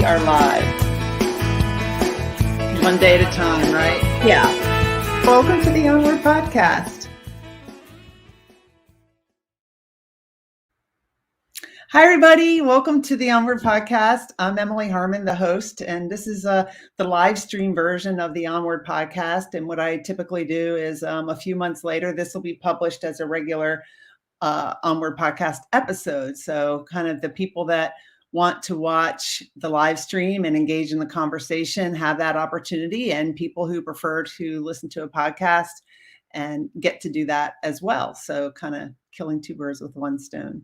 are live. One day at a time, right? Yeah. Welcome to the Onward Podcast. Hi, everybody. Welcome to the Onward Podcast. I'm Emily Harmon, the host, and this is the live stream version of the Onward Podcast. And what I typically do is a few months later, this will be published as a regular Onward Podcast episode. So kind of the people that want to watch the live stream and engage in the conversation have that opportunity, and people who prefer to listen to a podcast and get to do that as well. So kind of killing two birds with one stone.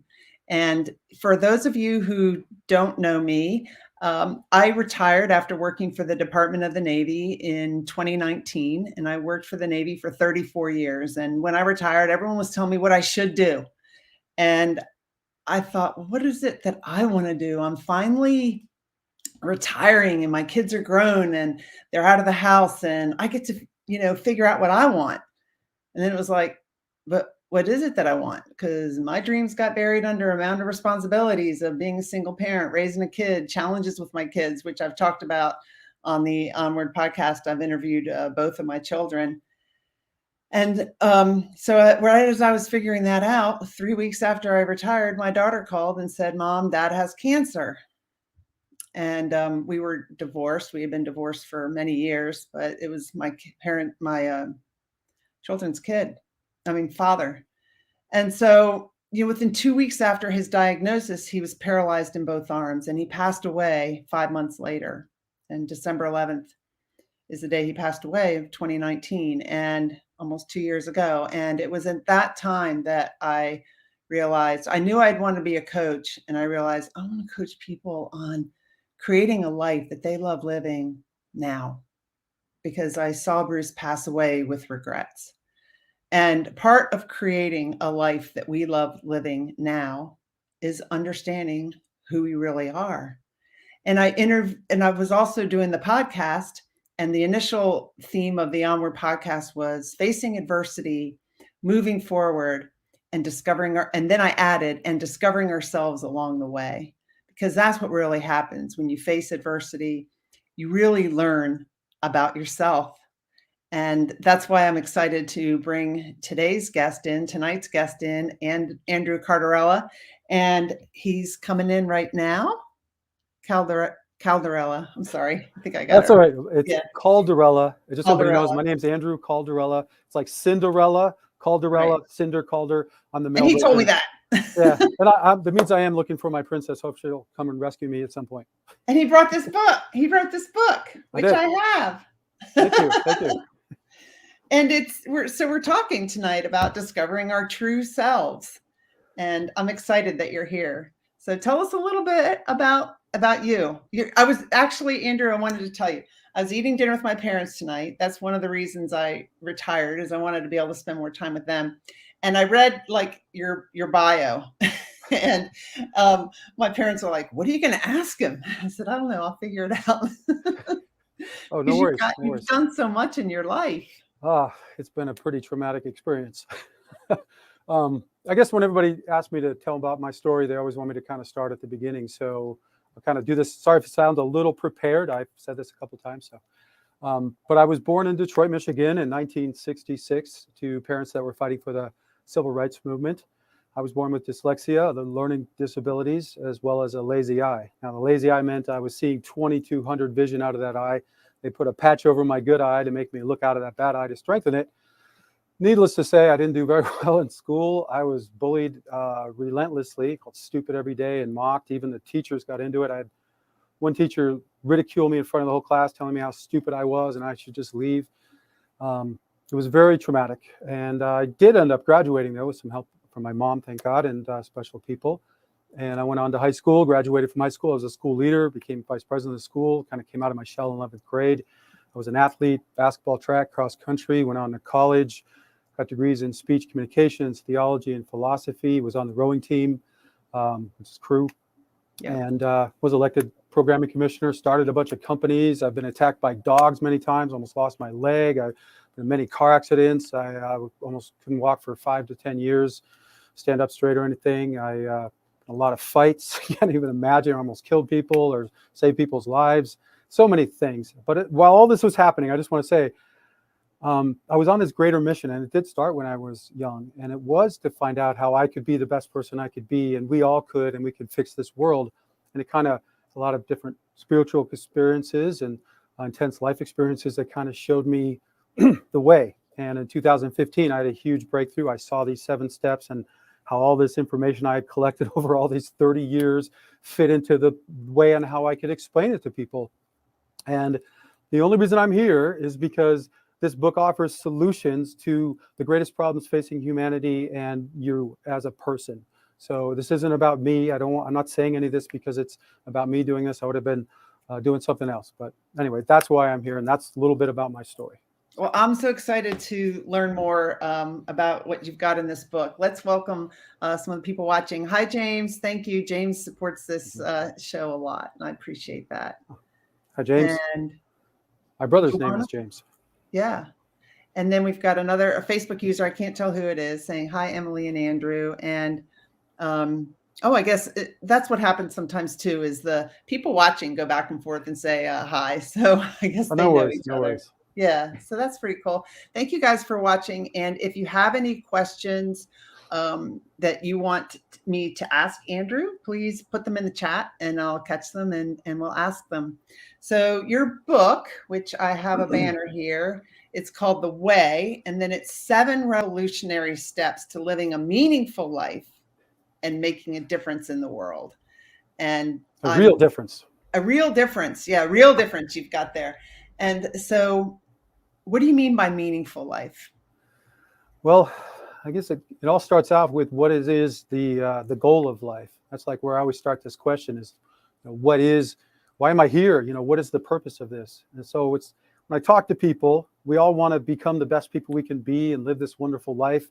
And for those of you who don't know me, I retired after working for the Department of the Navy in 2019, and I worked for the Navy for 34 years. And when I retired, everyone was telling me what I should do. And I thought, what is it that I want to do? I'm finally retiring and my kids are grown and they're out of the house and I get to, figure out what I want. And then it was like, but what is it that I want? Because my dreams got buried under a mound of responsibilities of being a single parent, raising a kid, challenges with my kids, which I've talked about on the Onward Podcast. I've interviewed both of my children. And so right as I was figuring that out, 3 weeks after I retired, my daughter called and said, Mom, Dad has cancer. And we were divorced. We had been divorced for many years, but it was my children's father. And so, within 2 weeks after his diagnosis, he was paralyzed in both arms, and he passed away 5 months later. And December 11th is the day he passed away of 2019, and almost 2 years ago. And it was at that time that I realized I knew I'd want to be a coach. And I realized I want to coach people on creating a life that they love living now, because I saw Bruce pass away with regrets. And part of creating a life that we love living now is understanding who we really are. And I was also doing the podcast, and the initial theme of the Onward Podcast was facing adversity, moving forward, and and then I added, and discovering ourselves along the way, because that's what really happens when you face adversity. You really learn about yourself. And that's why I'm excited to bring tonight's guest in, and Andrew Calderella. And he's coming in right now. Calderella. I'm sorry. I think I got it. That's all right. It's Calderella. Just so everybody knows, my name's Andrew Calderella. It's like Cinderella, Calderella, right. Cinder Calder on the mail. And he told me that. Yeah. And that means I am looking for my princess. Hope she'll come and rescue me at some point. And he brought this book. He wrote this book, which I have. Thank you. Thank you. And we're talking tonight about discovering our true selves. And I'm excited that you're here. So tell us a little bit about you. I was actually, Andrew, I wanted to tell you, I was eating dinner with my parents tonight. That's one of the reasons I retired, is I wanted to be able to spend more time with them. And I read your bio. And my parents were like, what are you going to ask him? I said, I don't know. I'll figure it out. Oh, no worries. You've done so much in your life. It's been a pretty traumatic experience. I guess when everybody asks me to tell about my story, they always want me to kind of start at the beginning. So I'll kind of do this. Sorry if it sounds a little prepared. I've said this a couple of times. But I was born in Detroit, Michigan in 1966 to parents that were fighting for the civil rights movement. I was born with dyslexia, the learning disabilities, as well as a lazy eye. Now, the lazy eye meant I was seeing 2200 vision out of that eye. They put a patch over my good eye to make me look out of that bad eye to strengthen it. Needless to say, I didn't do very well in school. I was bullied relentlessly, called stupid every day, and mocked. Even the teachers got into it. I had one teacher ridicule me in front of the whole class, telling me how stupid I was and I should just leave. It was very traumatic. And I did end up graduating, though, with some help from my mom, thank God, and special people. And I went on to high school, graduated from high school. I was a school leader, became vice president of the school, kind of came out of my shell in 11th grade. I was an athlete, basketball, track, cross country, went on to college, got degrees in speech communications, theology, and philosophy, was on the rowing team, which is crew, and was elected programming commissioner, started a bunch of companies. I've been attacked by dogs many times, almost lost my leg. I've been in many car accidents. I almost couldn't walk for 5 to 10 years, stand up straight or anything. I a lot of fights. You can't even imagine. I almost killed people or saved people's lives. So many things. But while all this was happening, I just want to say, I was on this greater mission, and it did start when I was young, and it was to find out how I could be the best person I could be, and we all could, and we could fix this world. And it kind of, a lot of different spiritual experiences and intense life experiences that kind of showed me the way. And in 2015, I had a huge breakthrough. I saw these 7 steps and how all this information I had collected over all these 30 years fit into the way on how I could explain it to people. And the only reason I'm here is because this book offers solutions to the greatest problems facing humanity and you as a person. So this isn't about me. I'm not saying any of this because it's about me doing this. I would have been doing something else. But anyway, that's why I'm here. And that's a little bit about my story. Well, I'm so excited to learn more about what you've got in this book. Let's welcome some of the people watching. Hi, James. Thank you. James supports this show a lot, and I appreciate that. Hi, James. And my brother's name is James. Yeah. And then we've got a Facebook user, I can't tell who it is, saying, hi, Emily and Andrew. And I guess that's what happens sometimes too, is the people watching go back and forth and say hi. So I guess they know each other. Worries. Yeah, so that's pretty cool. Thank you guys for watching. And if you have any questions that you want me to ask Andrew, please put them in the chat and I'll catch them and we'll ask them. So your book, which I have a banner here, it's called The Way, and then it's 7 revolutionary steps to living a meaningful life and making a difference in the world. And a real difference. A real difference. Yeah, real difference you've got there. And so what do you mean by meaningful life? Well, I guess it all starts out with what is the goal of life. That's like where I always start this question is, why am I here? What is the purpose of this? And so it's, when I talk to people, we all want to become the best people we can be and live this wonderful life.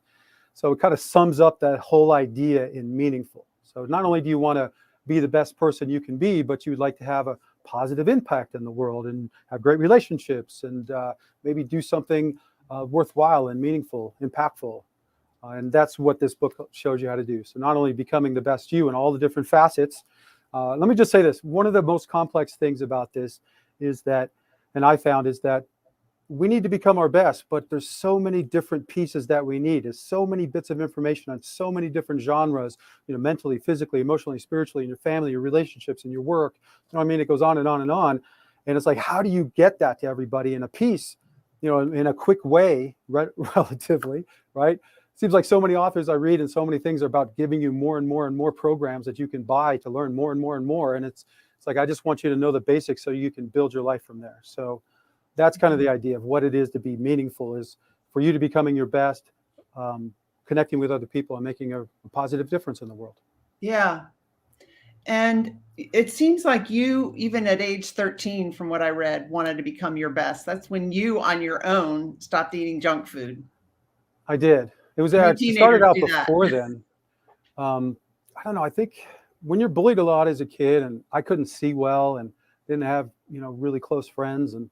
So it kind of sums up that whole idea in meaningful. So not only do you want to be the best person you can be, but you'd like to have a positive impact in the world and have great relationships and maybe do something worthwhile and meaningful, impactful. And that's what this book shows you how to do. So not only becoming the best you in all the different facets. Let me just say this. One of the most complex things about this is that, and I found, is that we need to become our best, but there's so many different pieces that we need. There's so many bits of information on so many different genres, mentally, physically, emotionally, spiritually, in your family, your relationships, and your work. It goes on and on and on. And it's like, how do you get that to everybody in a piece, in a quick way, relatively, right? Seems like so many authors I read and so many things are about giving you more and more and more programs that you can buy to learn more and more and more. And it's like, I just want you to know the basics so you can build your life from there. So that's kind of the idea of what it is to be meaningful, is for you to becoming your best, connecting with other people and making a positive difference in the world. Yeah. And it seems like you, even at age 13, from what I read, wanted to become your best. That's when you, on your own, stopped eating junk food. I did. It was it started out before then. I don't know. I think when you're bullied a lot as a kid, and I couldn't see well and didn't have, really close friends, and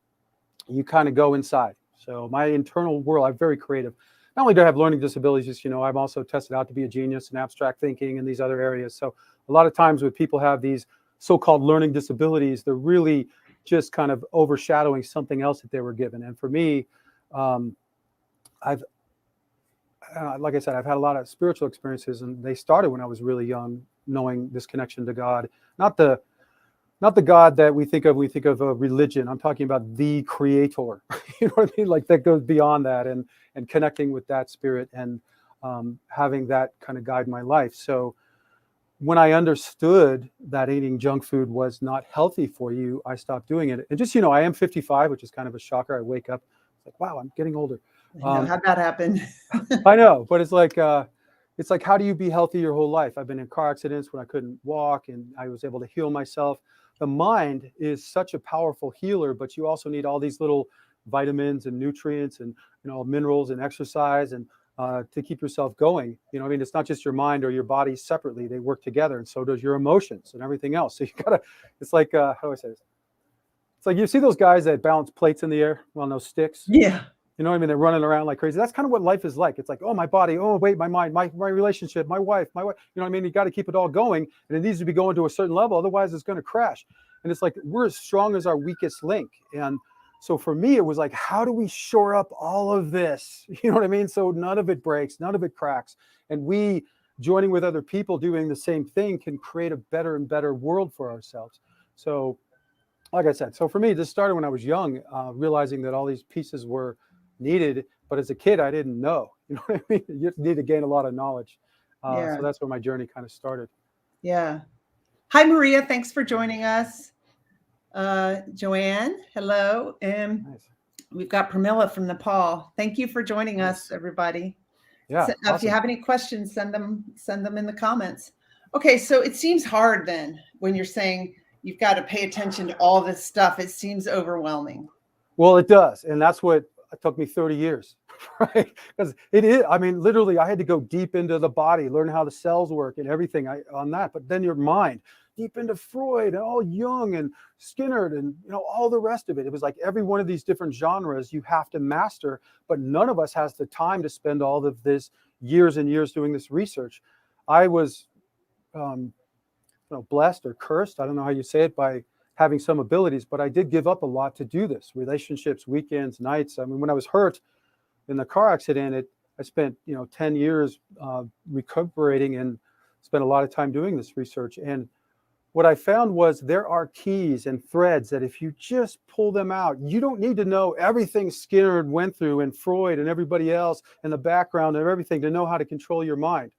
you kind of go inside. So my internal world, I'm very creative. Not only do I have learning disabilities, I'm also tested out to be a genius in abstract thinking and these other areas. So a lot of times when people have these so-called learning disabilities, they're really just kind of overshadowing something else that they were given. And for me, like I said, I've had a lot of spiritual experiences, and they started when I was really young, knowing this connection to God. Not the God that we think of when we think of a religion. I'm talking about the creator. You know what I mean? Like that goes beyond that, and connecting with that spirit and having that kind of guide my life. So when I understood that eating junk food was not healthy for you, I stopped doing it. And just, I am 55, which is kind of a shocker. I wake up, it's like, wow, I'm getting older. How'd that happen? I know, but it's like, how do you be healthy your whole life? I've been in car accidents when I couldn't walk, and I was able to heal myself. The mind is such a powerful healer, but you also need all these little vitamins and nutrients and minerals and exercise and to keep yourself going. It's not just your mind or your body separately; they work together, and so does your emotions and everything else. So you gotta. It's like how do I say this? It's like you see those guys that balance plates in the air on those sticks. Yeah. You know what I mean? They're running around like crazy. That's kind of what life is like. It's like, oh, my body, oh, wait, my mind, my relationship, my wife. You know what I mean? You got to keep it all going, and it needs to be going to a certain level. Otherwise, it's going to crash. And it's like, we're as strong as our weakest link. And so for me, it was like, how do we shore up all of this? You know what I mean? So none of it breaks, none of it cracks. And we, joining with other people doing the same thing, can create a better and better world for ourselves. So like I said, so for me, this started when I was young, realizing that all these pieces were needed. But as a kid, I didn't know. You know what I mean? You need to gain a lot of knowledge. Yeah. So that's where my journey kind of started. Yeah. Hi, Maria. Thanks for joining us. Joanne, hello. And Nice. we've got Pramila from Nepal. Thank you for joining Nice. us, everybody. Yeah. So, Awesome. if you have any questions, send them in the comments. Okay, so it seems hard then when you're saying you've got to pay attention to all this stuff. It seems overwhelming. Well, it does. And that's what it took me 30 years, right? Because it is, I mean, literally, I had to go deep into the body, learn how the cells work and everything on that. But then your mind, deep into Freud and all Jung and Skinner and, you know, all the rest of it. It was like every one of these different genres you have to master, but none of us has the time to spend all of this years and years doing this research. I was, blessed or cursed, I don't know how you say it, by having some abilities, but I did give up a lot to do this. Relationships, weekends, nights. I mean, when I was hurt in the car accident, I spent 10 years recuperating and spent a lot of time doing this research. And what I found was there are keys and threads that if you just pull them out, you don't need to know everything Skinner went through and Freud and everybody else and the background of everything to know how to control your mind,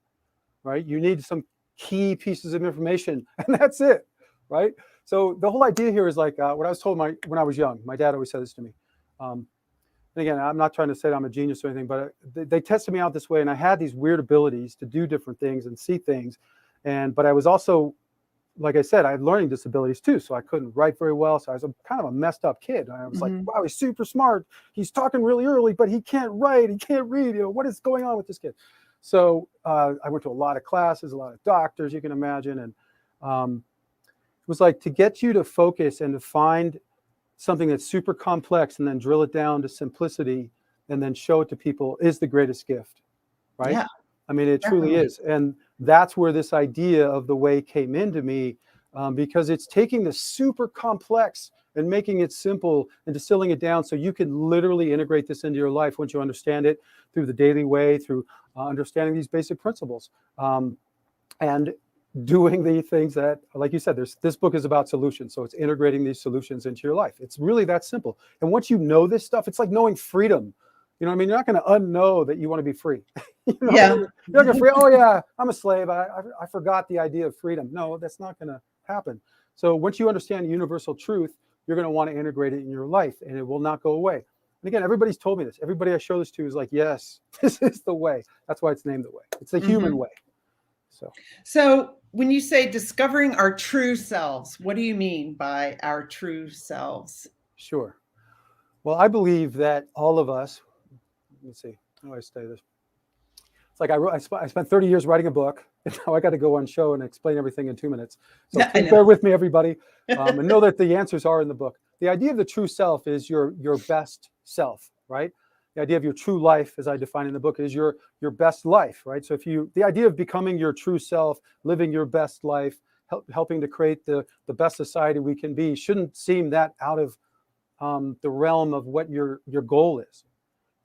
right? You need some key pieces of information, and that's it, right? So the whole idea here is like what I was told when I was young. My dad always said this to me. And again, I'm not trying to say I'm a genius or anything, but they tested me out this way, and I had these weird abilities to do different things and see things. But I was also, like I said, I had learning disabilities too, so I couldn't write very well. So I was kind of a messed up kid. I was like, wow, he's super smart. He's talking really early, but he can't write. He can't read. What is going on with this kid? So I went to a lot of classes, a lot of doctors, you can imagine. And it was like to get you to focus and to find something that's super complex and then drill it down to simplicity and then show it to people is the greatest gift, right? Yeah. I mean, it truly is. And that's where this idea of the way came into me, because it's taking the super complex and making it simple and distilling it down so you can literally integrate this into your life once you understand it through the daily way, through understanding these basic principles, and doing the things that, like you said, this book is about solutions. So it's integrating these solutions into your life. It's really that simple. And once you know this stuff, it's like knowing freedom. You know what I mean? You're not going to unknow that you want to be free. Yeah. You're not going to free. Oh yeah, I'm a slave. I forgot the idea of freedom. No, that's not going to happen. So once you understand universal truth, you're going to want to integrate it in your life, and it will not go away. And again, everybody's told me this. Everybody I show this to is like, yes, this is the way. That's why it's named the way. It's the human way. So when you say discovering our true selves, what do you mean by our true selves? Sure. Well, I believe that all of us, let's see, how do I say this? It's like I spent 30 years writing a book, and now I got to go on show and explain everything in 2 minutes. So please bear with me, everybody, and know that the answers are in the book. The idea of the true self is your best self, right? The idea of your true life, as I define in the book, is your best life, right? So the idea of becoming your true self, living your best life, helping to create the best society we can be, shouldn't seem that out of the realm of what your goal is.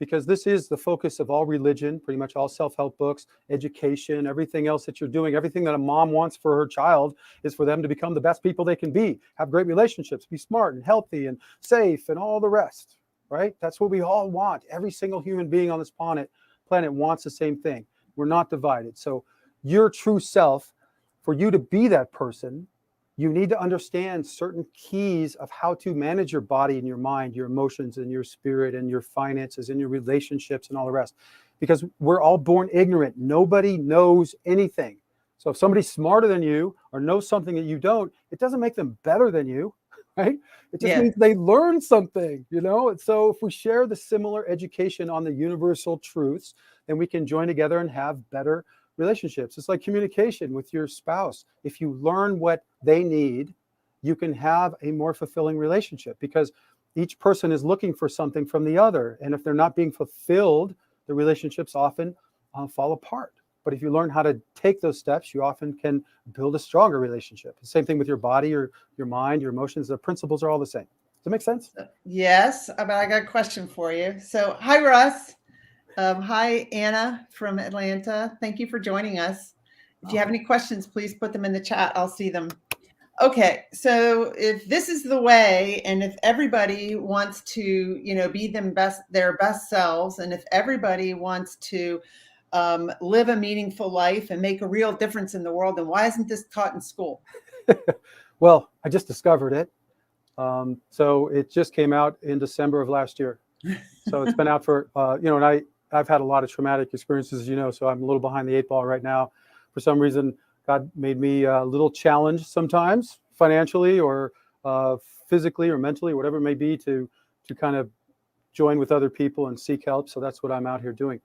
Because this is the focus of all religion, pretty much all self-help books, education, everything else that you're doing, everything that a mom wants for her child is for them to become the best people they can be, have great relationships, be smart and healthy and safe and all the rest, right? That's what we all want. Every single human being on this planet wants the same thing. We're not divided. So your true self, for you to be that person, you need to understand certain keys of how to manage your body and your mind, your emotions and your spirit and your finances and your relationships and all the rest. Because we're all born ignorant. Nobody knows anything. So if somebody's smarter than you or knows something that you don't, it doesn't make them better than you, right? It just means they learned something, And so if we share the similar education on the universal truths, then we can join together and have better relationships. It's like communication with your spouse. If you learn what they need, you can have a more fulfilling relationship, because each person is looking for something from the other. And if they're not being fulfilled, the relationships often fall apart. But if you learn how to take those steps, you often can build a stronger relationship. The same thing with your body, your mind, your emotions. The principles are all the same. Does that make sense? Yes, but I got a question for you. So, hi, Russ. Hi, Anna from Atlanta. Thank you for joining us. If you have any questions, please put them in the chat. I'll see them. Okay, so if this is the way, and if everybody wants to, be their best selves, and if everybody wants to live a meaningful life and make a real difference in the world, then why isn't this taught in school? Well, I just discovered it. So it just came out in December of last year. So it's been out for, and I've had a lot of traumatic experiences, so I'm a little behind the 8 ball right now. For some reason, God made me a little challenged sometimes, financially or physically or mentally, whatever it may be, to kind of join with other people and seek help. So that's what I'm out here doing.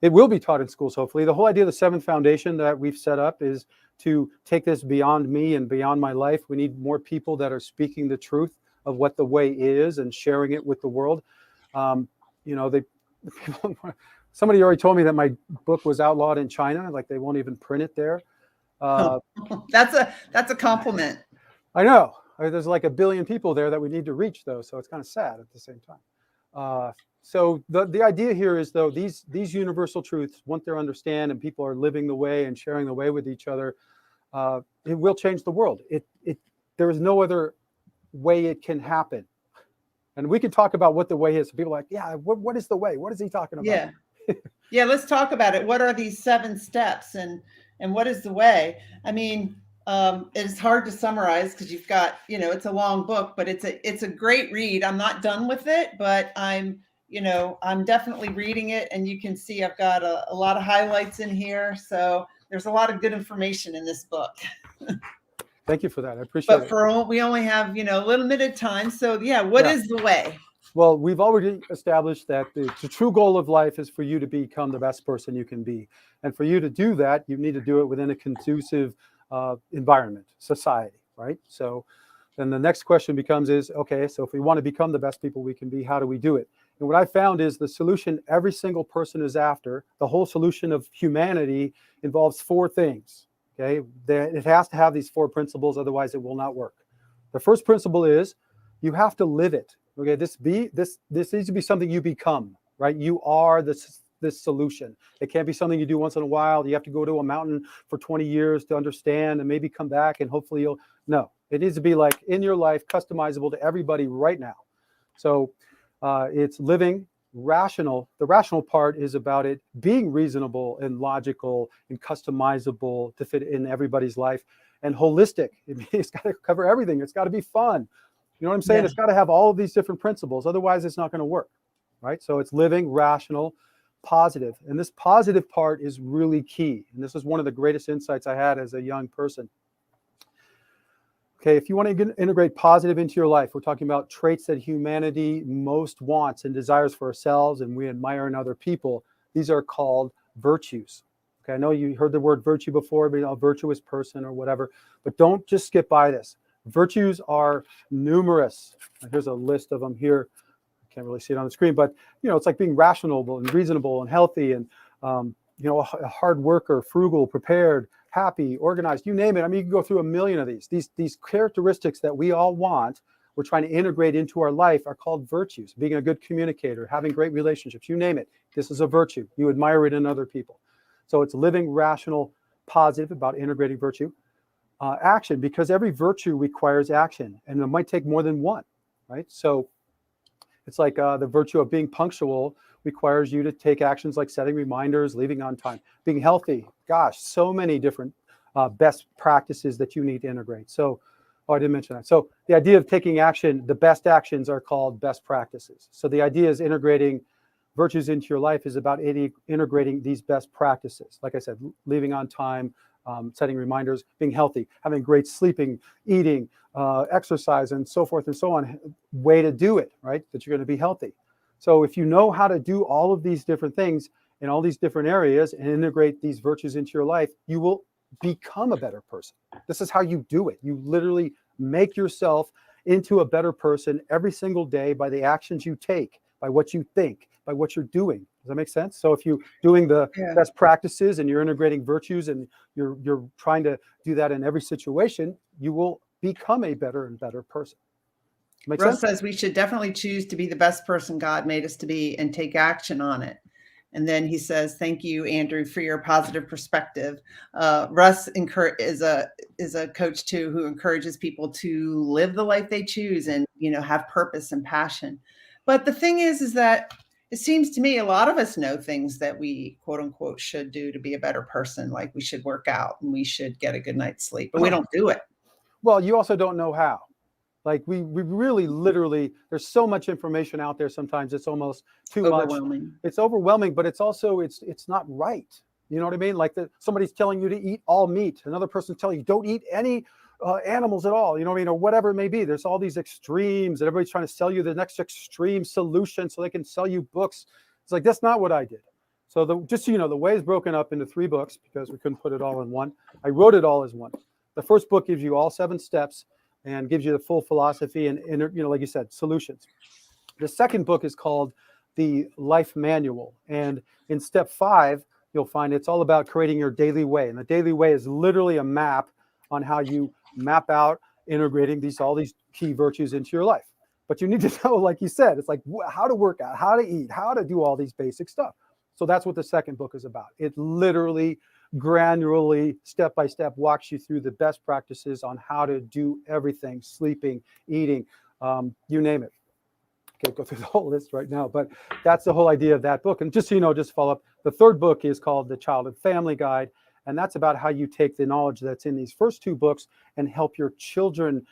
It will be taught in schools, hopefully. The whole idea of the 7th Foundation that we've set up is to take this beyond me and beyond my life. We need more people that are speaking the truth of what the way is and sharing it with the world. Somebody already told me that my book was outlawed in China, like they won't even print it there. That's a compliment. I know. There's like 1 billion people there that we need to reach, though, so it's kind of sad at the same time. So the idea here is, though, these universal truths, once they're understood and people are living the way and sharing the way with each other, it will change the world. There is no other way it can happen. And we can talk about what the way is. People are like, yeah, what is the way? What is he talking about? Yeah. Yeah, let's talk about it. What are these 7 steps and what is the way? I mean, it's hard to summarize because you've got, it's a long book, but it's a great read. I'm not done with it, but I'm definitely reading it, and you can see I've got a lot of highlights in here. So there's a lot of good information in this book. Thank you for that. I appreciate it. But we only have, limited time. So yeah, what is the way? Well, we've already established that the true goal of life is for you to become the best person you can be. And for you to do that, you need to do it within a conducive environment, society, right? So then the next question becomes okay, so if we want to become the best people we can be, how do we do it? And what I found is the solution every single person is after, the whole solution of humanity involves 4 things, okay? It has to have these 4 principles, otherwise it will not work. The first principle is you have to live it. Okay, this needs to be something you become, right? You are this solution. It can't be something you do once in a while. You have to go to a mountain for 20 years to understand and maybe come back and hopefully no, it needs to be like in your life, customizable to everybody right now. So it's living rational. The rational part is about it being reasonable and logical and customizable to fit in everybody's life, and holistic. It's got to cover everything. It's got to be fun. You know what I'm saying? Yeah. It's got to have all of these different principles. Otherwise, it's not going to work, right? So it's living, rational, positive. And this positive part is really key. And this is one of the greatest insights I had as a young person. Okay, if you want to integrate positive into your life, we're talking about traits that humanity most wants and desires for ourselves and we admire in other people. These are called virtues. Okay, I know you heard the word virtue before, being a virtuous person or whatever, but don't just skip by this. Virtues are numerous. Here's a list of them here. I can't really see it on the screen, but it's like being rational and reasonable and healthy and a hard worker, frugal, prepared, happy, organized, you name it. I mean, you can go through a million of these characteristics that we all want. We're trying to integrate into our life are called virtues. Being a good communicator, having great relationships, you name it. This is a virtue. You admire it in other people. So it's living, rational, positive, about integrating virtue. Action, because every virtue requires action, and it might take more than one, right? So it's like the virtue of being punctual requires you to take actions like setting reminders, leaving on time. Being healthy, gosh, so many different best practices that you need to integrate. So, I didn't mention that. So the idea of taking action, the best actions are called best practices. So the idea is integrating virtues into your life is about integrating these best practices. Like I said, leaving on time, setting reminders, being healthy, having great sleeping, eating, exercise, and so forth and so on. Way to do it, right? That you're going to be healthy. So if you know how to do all of these different things in all these different areas and integrate these virtues into your life, you will become a better person. This is how you do it. You literally make yourself into a better person every single day by the actions you take, by what you think, by what you're doing. Does that make sense? So if you're doing the best practices and you're integrating virtues and you're trying to do that in every situation, you will become a better and better person. Make Russ sense? says we should definitely choose to be the best person God made us to be and take action on it. And then he says, "Thank you, Andrew, for your positive perspective." Russ is a coach too, who encourages people to live the life they choose and, have purpose and passion. But the thing is that it seems to me a lot of us know things that we quote unquote should do to be a better person, like we should work out and we should get a good night's sleep, but we don't do it. Well, you also don't know how. Like we really literally, there's so much information out there. Sometimes it's almost too overwhelming. Much. It's overwhelming, but it's also, it's not right. You know what I mean? Like somebody's telling you to eat all meat. Another person's telling you don't eat any animals at all. You know what I mean? Or whatever it may be. There's all these extremes and everybody's trying to sell you the next extreme solution so they can sell you books. It's like, that's not what I did. So just so you know, the way is broken up into 3 books because we couldn't put it all in one. I wrote it all as one. The first book gives you all 7 steps and gives you the full philosophy and, like you said, solutions. The second book is called The Life Manual. And in step 5, you'll find it's all about creating your daily way. And the daily way is literally a map on how you map out integrating all these key virtues into your life. But you need to know, like you said, it's like how to work out, how to eat, how to do all these basic stuff. So that's what the second book is about. It literally granularly, step by step, walks you through the best practices on how to do everything, sleeping, eating, you name it. I can't go through the whole list right now, but that's the whole idea of that book. And just so you know, just follow up, the third book is called The Child and Family Guide, and that's about how you take the knowledge that's in these first 2 books and help your children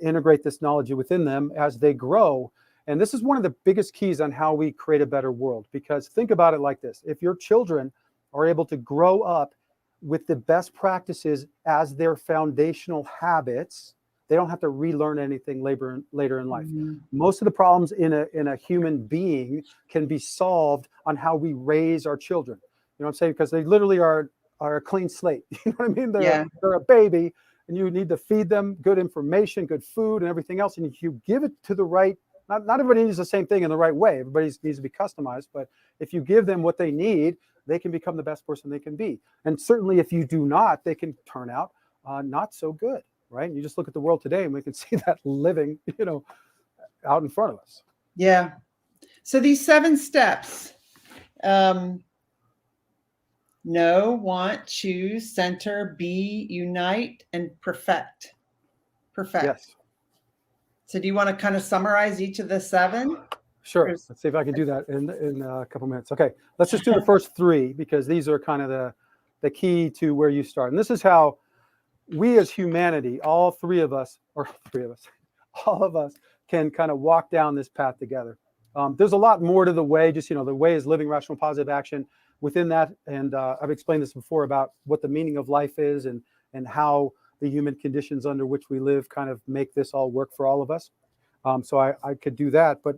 integrate this knowledge within them as they grow. And this is one of the biggest keys on how we create a better world, because think about it like this. If your children are able to grow up with the best practices as their foundational habits, they don't have to relearn anything later in life. Mm-hmm. Most of the problems in a human being can be solved on how we raise our children. You know what I'm saying? Because they literally are a clean slate. You know what I mean? They're a baby, and you need to feed them good information, good food, and everything else. And if you give it to the right, not everybody needs the same thing in the right way. Everybody needs to be customized. But if you give them what they need, they can become the best person they can be. And certainly if you do not, they can turn out not so good, right? And you just look at the world today and we can see that living, out in front of us. Yeah. So these 7 steps, know, want, choose, center, be, unite, and perfect. Yes. So do you want to kind of summarize each of the 7? Sure. Let's see if I can do that in a couple minutes. Okay. Let's just do the first 3 because these are kind of the key to where you start. And this is how we as humanity, all of us can kind of walk down this path together. There's a lot more to the way, just, the way is living rational positive action within that. And I've explained this before about what the meaning of life is and how the human conditions under which we live kind of make this all work for all of us. So I could do that, but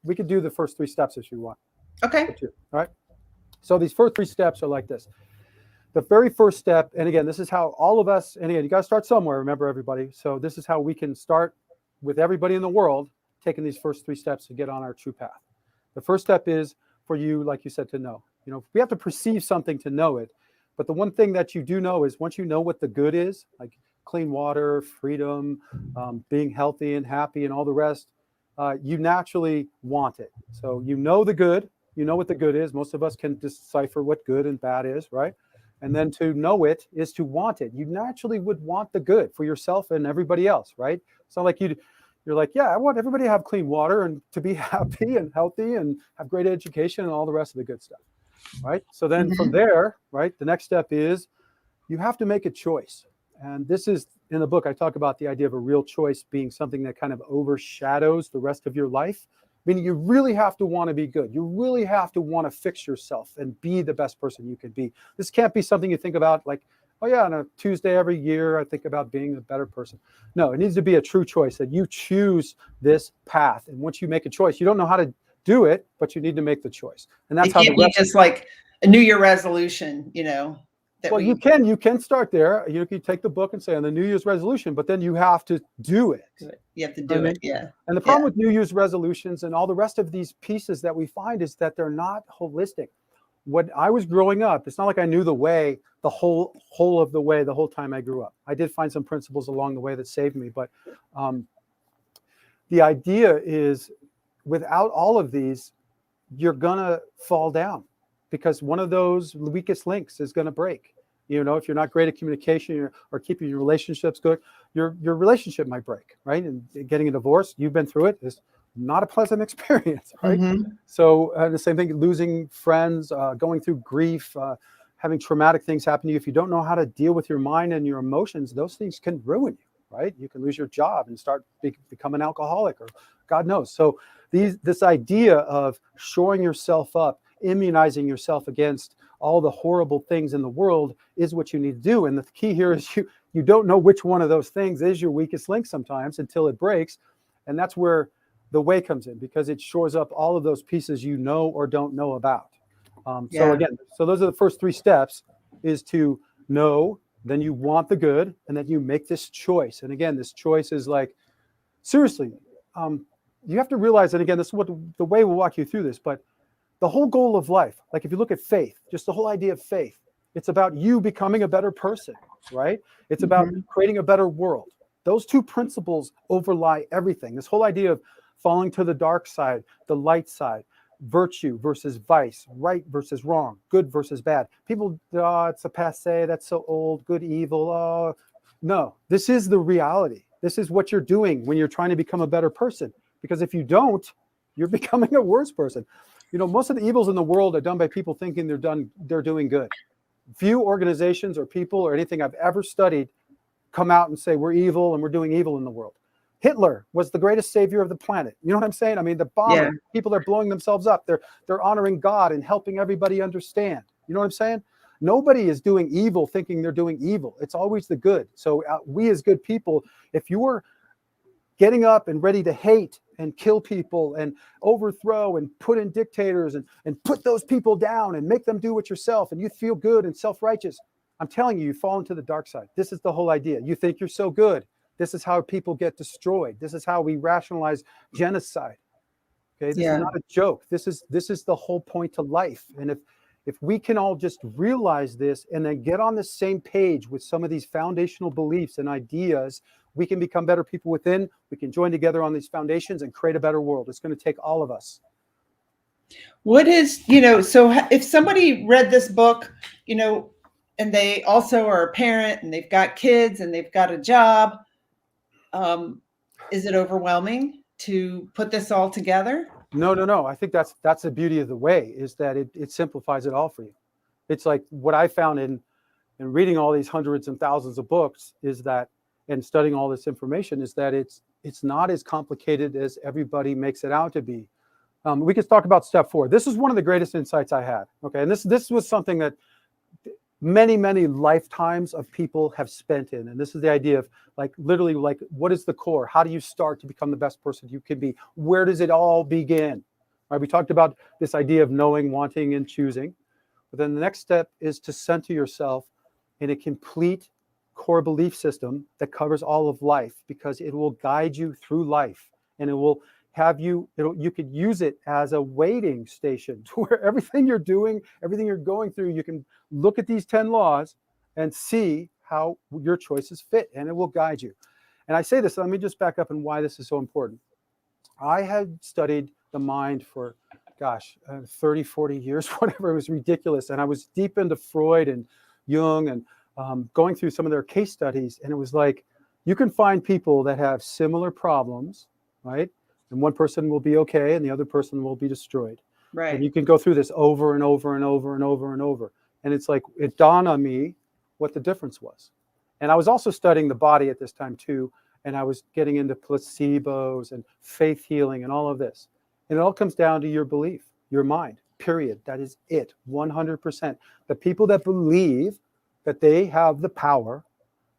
we could do the first 3 steps if you want. Okay. All right. So these first 3 steps are like this. The very first step, and again, this is how all of us, and again, you got to start somewhere, remember everybody. So this is how we can start with everybody in the world taking these first 3 steps to get on our true path. The first step is for you, like you said, to know. We have to perceive something to know it. But the one thing that you do know is once you know what the good is, like clean water, freedom, being healthy and happy and all the rest, you naturally want it. So you know the good, you know what the good is. Most of us can decipher what good and bad is, right? And then to know it is to want it. You naturally would want the good for yourself and everybody else, right? It's not like you're like, yeah, I want everybody to have clean water and to be happy and healthy and have great education and all the rest of the good stuff, right? So then from there, right, the next step is you have to make a choice. And this is, in the book, I talk about the idea of a real choice being something that kind of overshadows the rest of your life. Meaning you really have to want to be good. You really have to want to fix yourself and be the best person you can be. This can't be something you think about like, oh yeah, on a Tuesday every year, I think about being a better person. No, it needs to be a true choice that you choose this path. And once you make a choice, you don't know how to do it, but you need to make the choice. And that's how the rest just like a New Year resolution, that Well, we, you can start there. You can take the book and say on the New Year's resolution, but then you have to do it. you have to You know what do I it. mean? Yeah. And the Yeah. problem with New Year's resolutions and all the rest of these pieces that we find is that they're not holistic. When I was growing up, it's not like I knew the way, the whole of the way, the whole time I grew up. I did find some principles along the way that saved me, but the idea is without all of these, you're gonna fall down because one of those weakest links is gonna break. You know, if you're not great at communication or keeping your relationships good, your relationship might break, right? And getting a divorce, you've been through it, is not a pleasant experience, right? Mhm. So the same thing, losing friends, going through grief, having traumatic things happen to you. If you don't know how to deal with your mind and your emotions, those things can ruin you, right? You can lose your job and start become an alcoholic or God knows. So this idea of shoring yourself up, immunizing yourself against all the horrible things in the world is what you need to do. And the key here is you don't know which one of those things is your weakest link sometimes until it breaks. And that's where the way comes in, because it shores up all of those pieces you know or don't know about. So again, so those are the first 3 steps, is to know, then you want the good, and then you make this choice. And again, this choice is like, seriously, you have to realize, and again, this is what the way will walk you through this, but the whole goal of life, like if you look at faith, just the whole idea of faith, it's about you becoming a better person, right? It's about Mhm. creating a better world. Those 2 principles overlie everything. This whole idea of falling to the dark side, the light side, virtue versus vice, right versus wrong, good versus bad. People, oh, it's a passe, that's so old, good, evil. Oh, no, this is the reality. This is what you're doing when you're trying to become a better person. Because if you don't, you're becoming a worse person. You know, most of the evils in the world are done by people thinking they're doing good. Few organizations or people or anything I've ever studied come out and say we're evil and we're doing evil in the world. Hitler was the greatest savior of the planet. You know what I'm saying? I mean, the bomber, people are blowing themselves up. They're honoring God and helping everybody understand. You know what I'm saying? Nobody is doing evil thinking they're doing evil. It's always the good. So we as good people, if you were getting up and ready to hate and kill people and overthrow and put in dictators and put those people down and make them do it yourself, and you feel good and self-righteous, I'm telling you, you fall into the dark side. This is the whole idea. You think you're so good. This is how people get destroyed. This is how we rationalize genocide. Okay, this is not a joke. This is the whole point to life. And if we can all just realize this and then get on the same page with some of these foundational beliefs and ideas, we can become better people within. We can join together on these foundations and create a better world. It's going to take all of us. What is, so if somebody read this book, and they also are a parent and they've got kids and they've got a job, is it overwhelming to put this all together? No. I think that's the beauty of the way, is that it simplifies it all for you. It's like what I found in reading all these hundreds and thousands of books is that, and studying all this information, is that it's not as complicated as everybody makes it out to be. We could talk about step 4. This is one of the greatest insights I had. Okay, and this was something that many lifetimes of people have spent in. And this is the idea of literally what is the core? How do you start to become the best person you can be? Where does it all begin? Right? We talked about this idea of knowing, wanting, and choosing. But then the next step is to center yourself in a complete core belief system that covers all of life, because it will guide you through life, and it will have you, you could use it as a waiting station to where everything you're doing, everything you're going through, you can look at these 10 laws and see how your choices fit, and it will guide you. And I say this, let me just back up and why this is so important. I had studied the mind for, 30, 40 years, whatever. It was ridiculous. And I was deep into Freud and Jung and going through some of their case studies. And it was like, you can find people that have similar problems, right? And one person will be okay and the other person will be destroyed. Right. And you can go through this over and over and over and over and over. And it's like, it dawned on me what the difference was. And I was also studying the body at this time too. And I was getting into placebos and faith healing and all of this. And it all comes down to your belief, your mind, period. That is it, 100%. The people that believe that they have the power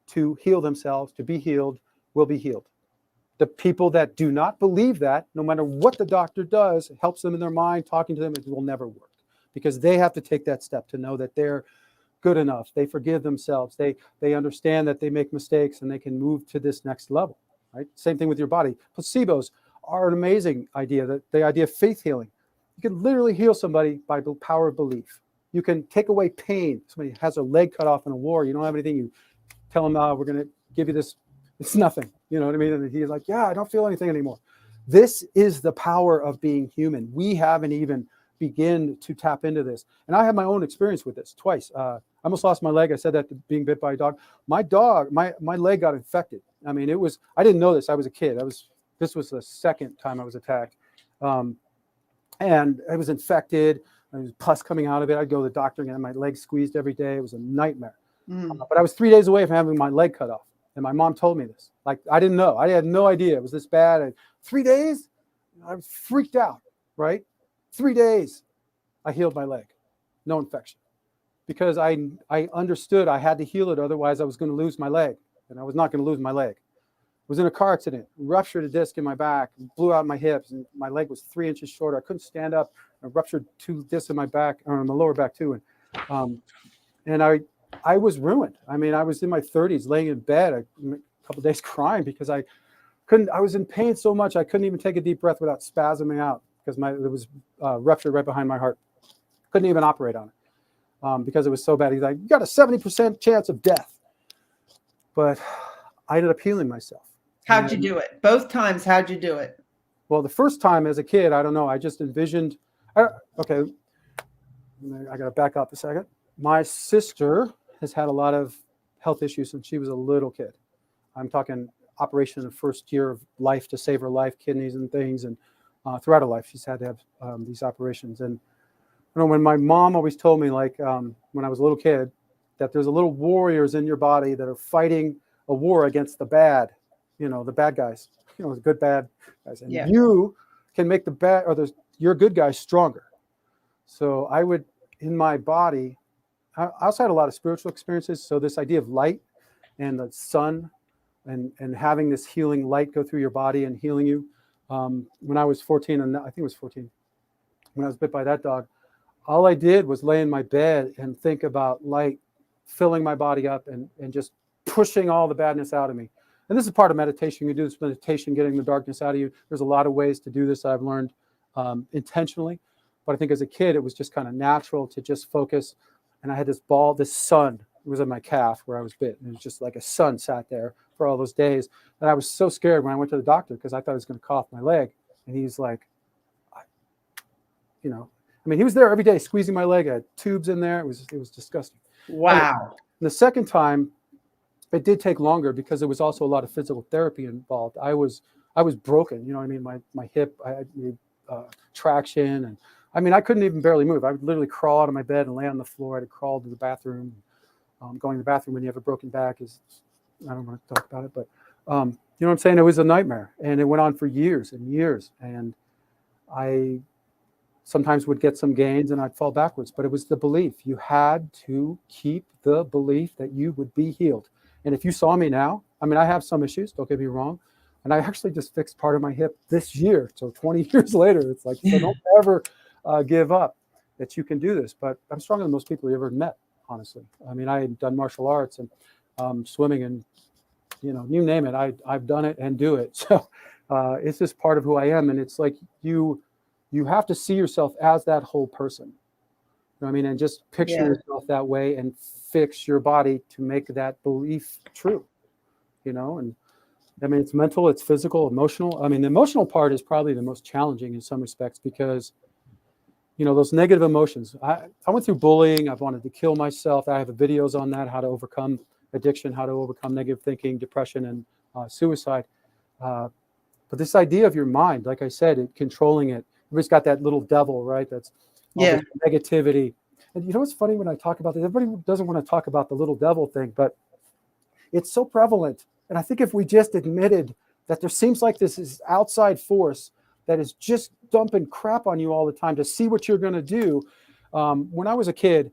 to heal themselves, to be healed, will be healed. The people that do not believe that, no matter what the doctor does, helps them in their mind, talking to them, it will never work, because they have to take that step to know that they're good enough. They forgive themselves. They understand that they make mistakes and they can move to this next level, right? Same thing with your body. Placebos are an amazing idea, that the idea of faith healing. You can literally heal somebody by the power of belief. You can take away pain. Somebody has a leg cut off in a war. You don't have anything. You tell them, we're going to give you this. It's nothing. You know what I mean? And he's like, yeah, I don't feel anything anymore. This is the power of being human. We haven't even begin to tap into this. And I have my own experience with this twice. I almost lost my leg. I said that being bit by a dog. My leg got infected. I mean, I didn't know this. I was a kid. This was the second time I was attacked. And I was infected. There was pus coming out of it. I'd go to the doctor and get my leg squeezed every day. It was a nightmare. But I was 3 days away from having my leg cut off. And my mom told me this. Like, I didn't know. I had no idea it was this bad. 3 days? I was freaked out, right? 3 days, I healed my leg. No infection. Because I understood I had to heal it. Otherwise, I was going to lose my leg. And I was not going to lose my leg. I was in a car accident, ruptured a disc in my back, blew out my hips, and my leg was 3 inches shorter. I couldn't stand up. I ruptured 2 discs in my back, or in the lower back too. And I was ruined. I mean, I was in my 30s, laying in bed a couple of days crying because I was in pain so much I couldn't even take a deep breath without spasming out because it was ruptured right behind my heart. Couldn't even operate on it because it was so bad. He's like, you got a 70% chance of death. But I ended up healing myself. How'd you do it? Both times, how'd you do it? Well, the first time as a kid, I don't know. I just envisioned. Okay, I got to back up a second. My sister has had a lot of health issues since she was a little kid. I'm talking operation in the first year of life to save her life, kidneys and things. And throughout her life, she's had to have these operations. And when my mom always told me, like when I was a little kid, that there's a little warriors in your body that are fighting a war against the bad guys, the good, bad guys. And you can make the bad or your good guys stronger. So I would, in my body, I also had a lot of spiritual experiences. So this idea of light and the sun and having this healing light go through your body and healing you. When I was 14, and I think it was 14, when I was bit by that dog, all I did was lay in my bed and think about light filling my body up and just pushing all the badness out of me. And this is part of meditation. You do this meditation, getting the darkness out of you. There's a lot of ways to do this I've learned intentionally. But I think as a kid, it was just kind of natural to just focus. And I had this sun. It was in my calf where I was bit. And it was just like a sun sat there for all those days. And I was so scared when I went to the doctor because I thought I was going to cough my leg. And he's like, he was there every day squeezing my leg. I had tubes in there. It was disgusting. Wow. And the second time, it did take longer because there was also a lot of physical therapy involved. I was broken. You know what I mean? My hip, I had traction. And I mean, I couldn't even barely move. I would literally crawl out of my bed and lay on the floor. I had to crawl to the bathroom. Going to the bathroom when you have a broken back I don't want to talk about it, but you know what I'm saying? It was a nightmare. And it went on for years and years. And I sometimes would get some gains and I'd fall backwards, but it was the belief. You had to keep the belief that you would be healed. And if you saw me now, I mean, I have some issues, don't get me wrong. And I actually just fixed part of my hip this year. So 20 years later, it's like, so don't ever give up that you can do this. But I'm stronger than most people you ever met, honestly. I mean, I had done martial arts and swimming and, you name it. I've done it and do it. So it's just part of who I am. And it's like you have to see yourself as that whole person. You know what I mean? And just picture yourself that way and fix your body to make that belief true, and I mean, it's mental, it's physical, emotional. I mean, the emotional part is probably the most challenging in some respects because, those negative emotions. I went through bullying. I've wanted to kill myself. I have videos on that, how to overcome addiction, how to overcome negative thinking, depression, and suicide. But this idea of your mind, like I said, controlling it. Everybody's got that little devil, right? That's all this negativity. And what's funny when I talk about this? Everybody doesn't want to talk about the little devil thing, but it's so prevalent. And I think if we just admitted that there seems like this is outside force that is just dumping crap on you all the time to see what you're going to do. When I was a kid,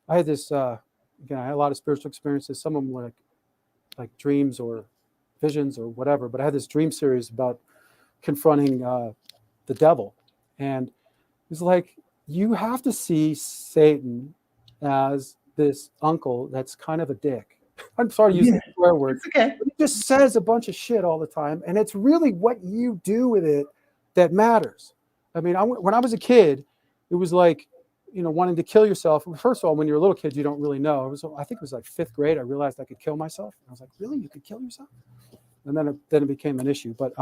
I had this, I had a lot of spiritual experiences. Some of them were like dreams or visions or whatever, but I had this dream series about confronting the devil. And it was like, you have to see Satan as this uncle that's kind of a dick. I'm sorry to use the swear word. It's okay. But he just says a bunch of shit all the time. And it's really what you do with it that matters. I mean, when I was a kid, it was like, wanting to kill yourself. First of all, when you're a little kid, you don't really know. I think it was like 5th grade. I realized I could kill myself. And I was like, really? You could kill yourself? And then it became an issue. But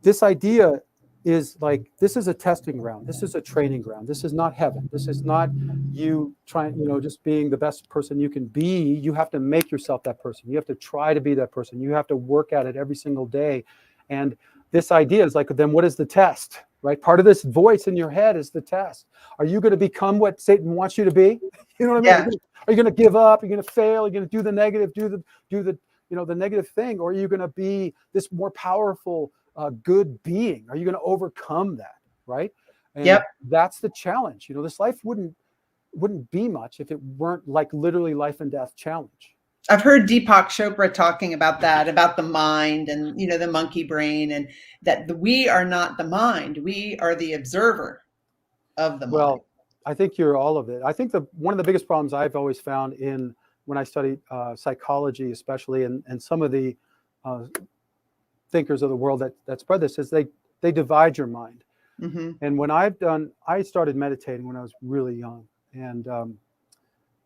this idea is like, this is a testing ground. This is a training ground. This is not heaven. This is not you trying, just being the best person you can be. You have to make yourself that person. You have to try to be that person. You have to work at it every single day. And this idea is like, then what is the test, right? Part of this voice in your head is the test. Are you going to become what Satan wants you to be? You know what I mean? Yeah. Are you going to give up? Are you going to fail? Are you going to do the negative, do the the negative thing? Or are you going to be this more powerful, good being? Are you going to overcome that, right? And that's the challenge. This life wouldn't be much if it weren't like literally life and death challenge. I've heard Deepak Chopra talking about that, about the mind and, the monkey brain, and that we are not the mind. We are the observer of the mind. Well, I think you're all of it. I think one of the biggest problems I've always found when I studied psychology, especially, and some of the thinkers of the world that spread this, is they divide your mind. Mm-hmm. And when I started meditating when I was really young. And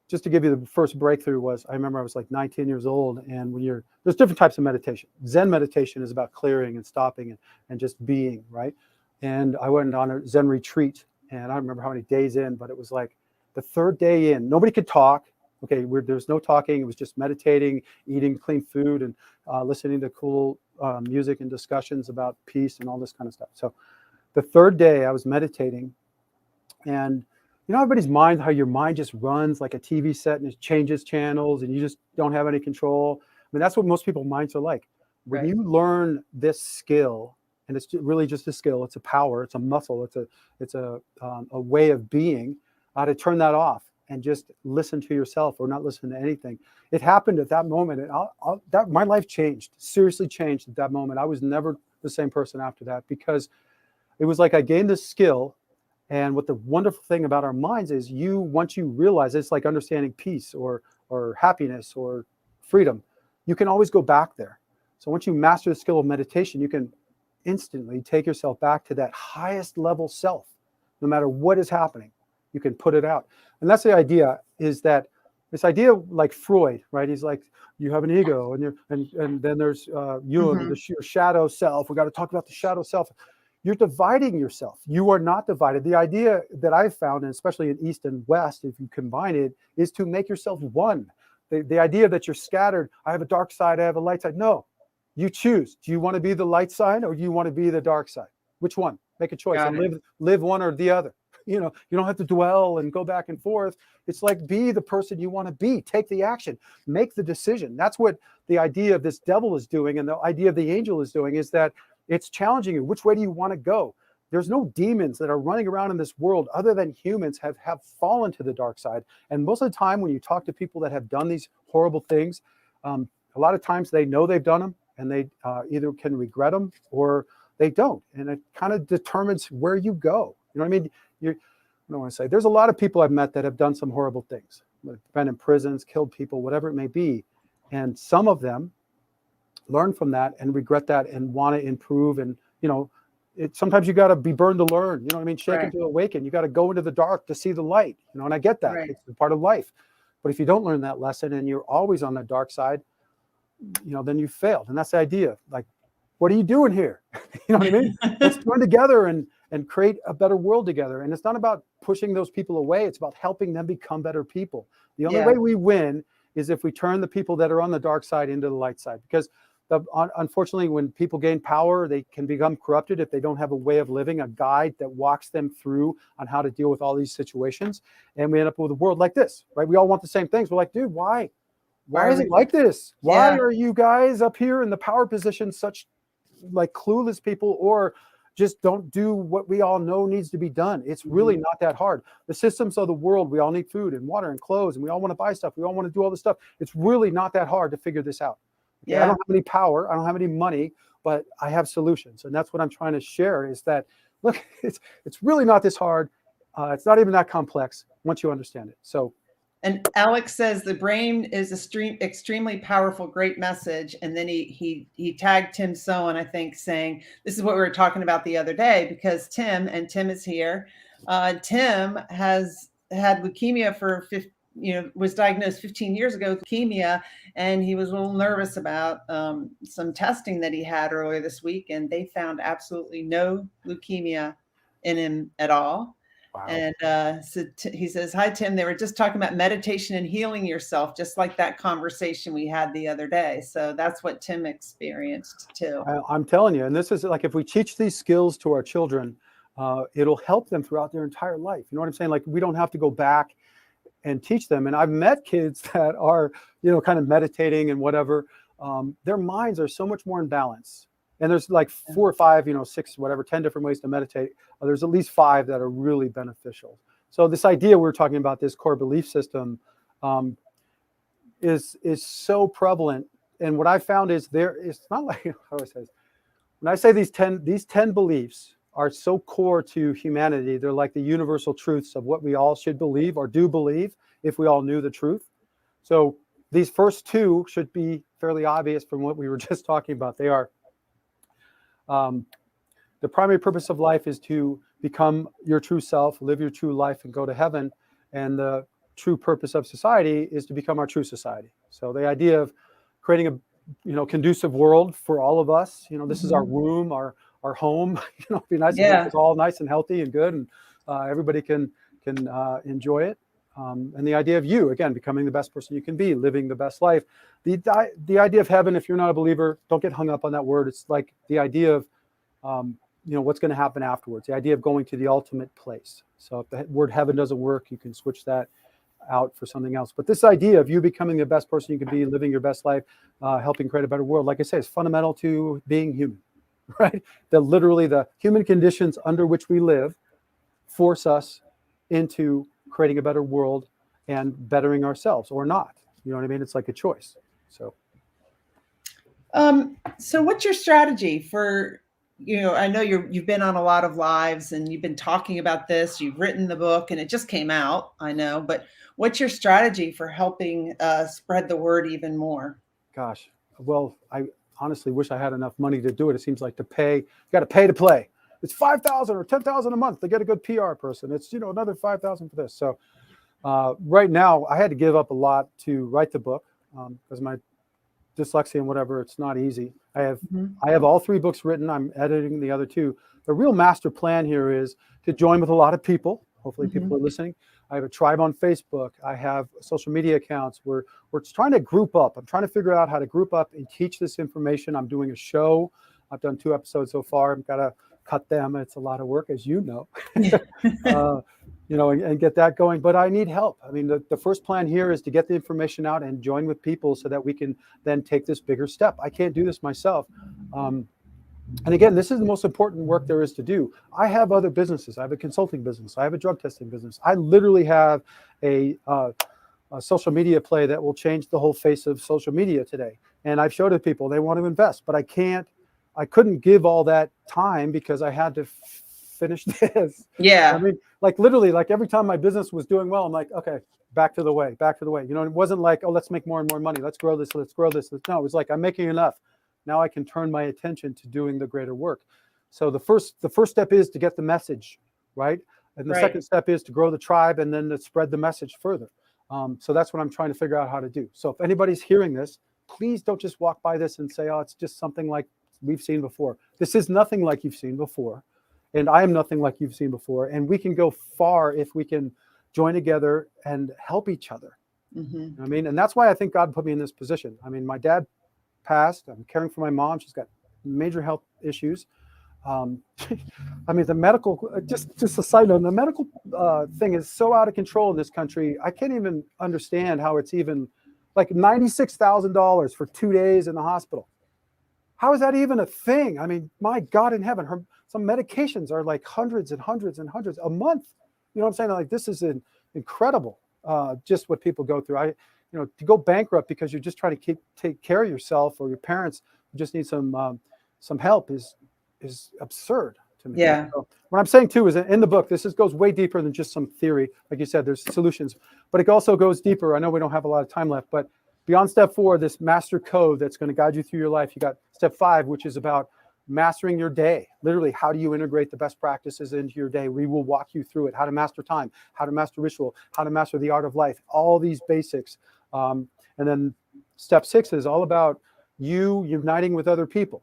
just to give you the first breakthrough I remember I was like 19 years old. And there's different types of meditation. Zen meditation is about clearing and stopping and just being, right? And I went on a Zen retreat, and I don't remember how many days in, but it was like the 3rd day in, nobody could talk. Okay, there was no talking. It was just meditating, eating clean food, and listening to cool music and discussions about peace and all this kind of stuff. So the 3rd day I was meditating, and everybody's mind, how your mind just runs like a TV set and it changes channels and you just don't have any control. I mean, that's what most people's minds are like. When you learn this skill, and it's really just a skill, it's a power, it's a muscle, it's a way of being, to turn that off and just listen to yourself or not listen to anything. It happened at that moment. And my life changed, seriously changed at that moment. I was never the same person after that, because it was like I gained this skill. And what the wonderful thing about our minds is, once you realize, it's like understanding peace or happiness or freedom, you can always go back there. So once you master the skill of meditation, you can instantly take yourself back to that highest level self. No matter what is happening, you can put it out. And that's the idea, is that this idea, like Freud, right? He's like, you have an ego, and then there's Mm-hmm. your shadow self. We got to talk about the shadow self. You're dividing yourself. You are not divided. The idea that I've found, and especially in East and West, if you combine it, is to make yourself one. The idea that you're scattered, I have a dark side, I have a light side. No, you choose. Do you want to be the light side, or do you want to be the dark side? Which one? Make a choice and live one or the other. You don't have to dwell and go back and forth. It's like, be the person you want to be. Take the action. Make the decision. That's what the idea of this devil is doing, and the idea of the angel is doing, is that it's challenging you. Which way do you want to go? There's no demons that are running around in this world other than humans have fallen to the dark side. And most of the time when you talk to people that have done these horrible things, a lot of times they know they've done them, and they either can regret them or they don't. And it kind of determines where you go. You know what I mean? I don't want to say, there's a lot of people I've met that have done some horrible things, been in prisons, killed people, whatever it may be. And some of them learn from that and regret that and want to improve. And, sometimes you got to be burned to learn, you know what I mean? Shaken to awaken. You got to go into the dark to see the light, and I get that. Right. It's a part of life. But if you don't learn that lesson and you're always on the dark side, then you failed. And that's the idea. Like, what are you doing here? You know what I mean? Let's join together and create a better world together. And it's not about pushing those people away. It's about helping them become better people. The only way we win is if we turn the people that are on the dark side into the light side. Because unfortunately, when people gain power, they can become corrupted if they don't have a way of living, a guide that walks them through on how to deal with all these situations. And we end up with a world like this, right? We all want the same things. We're like, dude, why? Why is it like this? Why are you guys up here in the power position such like clueless people, or just don't do what we all know needs to be done? It's really not that hard. The systems of the world, we all need food and water and clothes, and we all want to buy stuff. We all want to do all this stuff. It's really not that hard to figure this out. Okay? I don't have any power. I don't have any money, but I have solutions. And that's what I'm trying to share, is that, look, it's really not this hard. It's not even that complex once you understand it. So, and Alex says the brain is a extremely powerful, great message. And then he tagged Tim Sowen, I think, saying this is what we were talking about the other day, because Tim is here. Tim has had leukemia for was diagnosed 15 years ago with leukemia, and he was a little nervous about some testing that he had earlier this week, and they found absolutely no leukemia in him at all. wow. And he says, hi, Tim. They were just talking about meditation and healing yourself, just like that conversation we had the other day. So that's what Tim experienced too. I'm telling you, and this is like, if we teach these skills to our children, it'll help them throughout their entire life. You know what I'm saying? Like, we don't have to go back and teach them. And I've met kids that are, kind of meditating and whatever. Their minds are so much more in balance. And there's like 4 or 5, 6, whatever, 10 different ways to meditate. There's at least 5 that are really beneficial. So this idea we're talking about, this core belief system, is so prevalent. And what I found is it's not like, how do I say this? When I say these 10 beliefs are so core to humanity, they're like the universal truths of what we all should believe or do believe if we all knew the truth. So these first 2 should be fairly obvious from what we were just talking about. They are, the primary purpose of life is to become your true self, live your true life, and go to heaven. And the true purpose of society is to become our true society. So the idea of creating a conducive world for all of us, this is our womb, our home. It'd be nice if it's all nice and healthy and good, and everybody can enjoy it. And the idea of you, again, becoming the best person you can be, living the best life. The idea of heaven, if you're not a believer, don't get hung up on that word. It's like the idea of, what's going to happen afterwards, the idea of going to the ultimate place. So if the word heaven doesn't work, you can switch that out for something else. But this idea of you becoming the best person you can be, living your best life, helping create a better world, like I say, is fundamental to being human, right? That literally the human conditions under which we live force us into creating a better world and bettering ourselves, or not. You know what I mean? It's like a choice. So what's your strategy for, I know you've been on a lot of lives and you've been talking about this, you've written the book and it just came out, I know, but what's your strategy for helping spread the word even more? Gosh, well, I honestly wish I had enough money to do it. It seems like you got to pay to play. It's $5,000 or $10,000 a month to get a good PR person. It's, another $5,000 for this. So right now I had to give up a lot to write the book because my dyslexia and whatever, it's not easy. I have all 3 books written. I'm editing the other 2. The real master plan here is to join with a lot of people. Hopefully people are listening. I have a tribe on Facebook. I have social media accounts. We're trying to group up. I'm trying to figure out how to group up and teach this information. I'm doing a show. I've done 2 episodes so far. I've got to cut them. It's a lot of work, as you know. And get that going. But I need help. I mean, the first plan here is to get the information out and join with people so that we can then take this bigger step. I can't do this myself. And again, this is the most important work there is to do. I have other businesses. I have a consulting business. I have a drug testing business. I literally have a social media play that will change the whole face of social media today. And I've showed it to people. They want to invest, but I couldn't give all that time because I had to finish this. Yeah. I mean, like literally, like every time my business was doing well, I'm like, okay, back to the way. It wasn't like, oh, let's make more and more money. Let's grow this. No, it was like, I'm making enough. Now I can turn my attention to doing the greater work. So the first step is to get the message, right? And the second step is to grow the tribe and then to spread the message further. So that's what I'm trying to figure out how to do. So if anybody's hearing this, please don't just walk by this and say, oh, it's just something like we've seen before. This is nothing like you've seen before. And I am nothing like you've seen before. And we can go far if we can join together and help each other. Mm-hmm. I mean, and that's why I think God put me in this position. I mean, my dad passed. I'm caring for my mom. She's got major health issues. I mean, the medical, just a side note, the medical thing is so out of control in this country. I can't even understand how it's even like $96,000 for 2 days in the hospital. How is that even a thing? I mean, my God in heaven, some medications are like hundreds and hundreds and hundreds a month. You know what I'm saying? Like, this is incredible, just what people go through. To go bankrupt because you're just trying to take care of yourself or your parents who just need some help is absurd to me. Yeah. So what I'm saying too is in the book, goes way deeper than just some theory. Like you said, there's solutions, but it also goes deeper. I know we don't have a lot of time left, but beyond step 4, this master code that's going to guide you through your life, you got step 5, which is about mastering your day. Literally, how do you integrate the best practices into your day? We will walk you through it. How to master time, how to master ritual, how to master the art of life, all these basics. And then step 6 is all about you uniting with other people.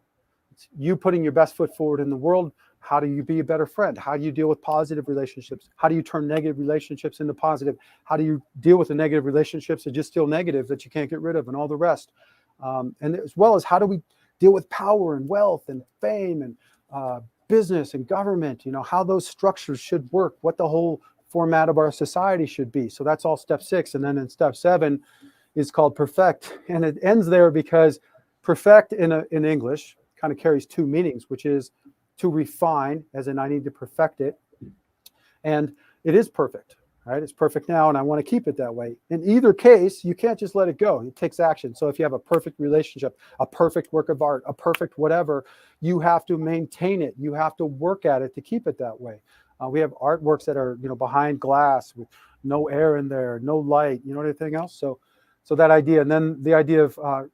It's you putting your best foot forward in the world. How do you be a better friend? How do you deal with positive relationships? How do you turn negative relationships into positive? How do you deal with the negative relationships that just still negative that you can't get rid of, and all the rest? And as well as how do we deal with power and wealth and fame and business and government, how those structures should work, what the whole format of our society should be. So that's all step 6. And then in step 7 is called perfect. And it ends there because perfect in English kind of carries 2 meanings, which is to refine, as in I need to perfect it. And it is perfect, right? It's perfect now, and I want to keep it that way. In either case, you can't just let it go. It takes action. So if you have a perfect relationship, a perfect work of art, a perfect whatever, you have to maintain it. You have to work at it to keep it that way. We have artworks that are, behind glass with no air in there, no light, anything else. So that idea, and then the idea of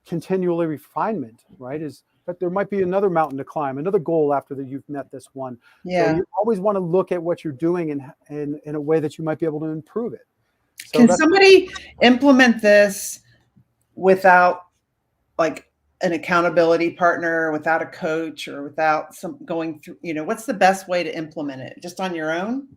continually refinement, right, is that there might be another mountain to climb, another goal after that you've met this one. Yeah. So you always want to look at what you're doing in a way that you might be able to improve it. So can somebody implement this without like an accountability partner, without a coach, or without some going through, what's the best way to implement it? Just on your own?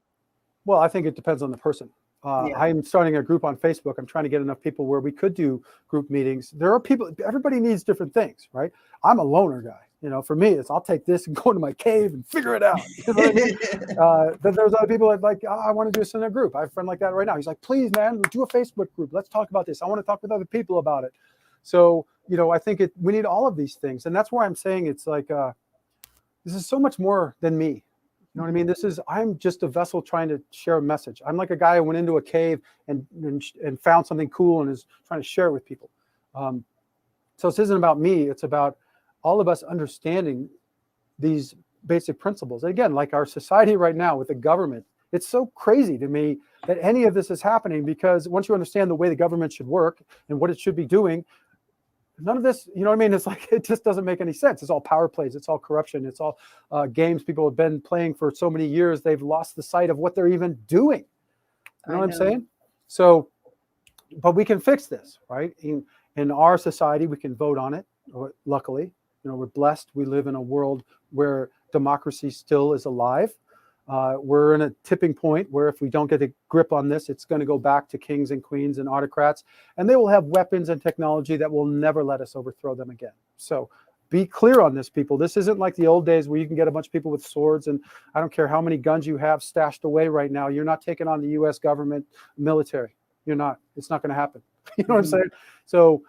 Well, I think it depends on the person. Yeah. I'm starting a group on Facebook. I'm trying to get enough people where we could do group meetings. There are people, everybody needs different things, right? I'm a loner guy. For me, it's I'll take this and go into my cave and figure it out. You know what I mean? Then there's other people that like, I want to do this in a group. I have a friend like that right now. He's like, please, man, do a Facebook group. Let's talk about this. I want to talk with other people about it. So, I think we need all of these things. And that's why I'm saying it's like, this is so much more than me. You know what I mean? I'm just a vessel trying to share a message. I'm like a guy who went into a cave and found something cool and is trying to share it with people. So this isn't about me. It's about all of us understanding these basic principles. And again, like our society right now with the government, it's so crazy to me that any of this is happening, because once you understand the way the government should work and what it should be doing, none of this, you know what I mean? It's like, it just doesn't make any sense. It's all power plays. It's all corruption. It's all games people have been playing for so many years. They've lost the sight of what they're even doing. You know what I'm saying? So, but we can fix this, right? In our society, we can vote on it. Luckily, we're blessed. We live in a world where democracy still is alive. We're in a tipping point where if we don't get a grip on this, it's going to go back to kings and queens and autocrats, and they will have weapons and technology that will never let us overthrow them again. So be clear on this, people. This isn't like the old days where you can get a bunch of people with swords, and I don't care how many guns you have stashed away right now. You're not taking on the U.S. government military. You're not. It's not going to happen. You know what I'm saying? So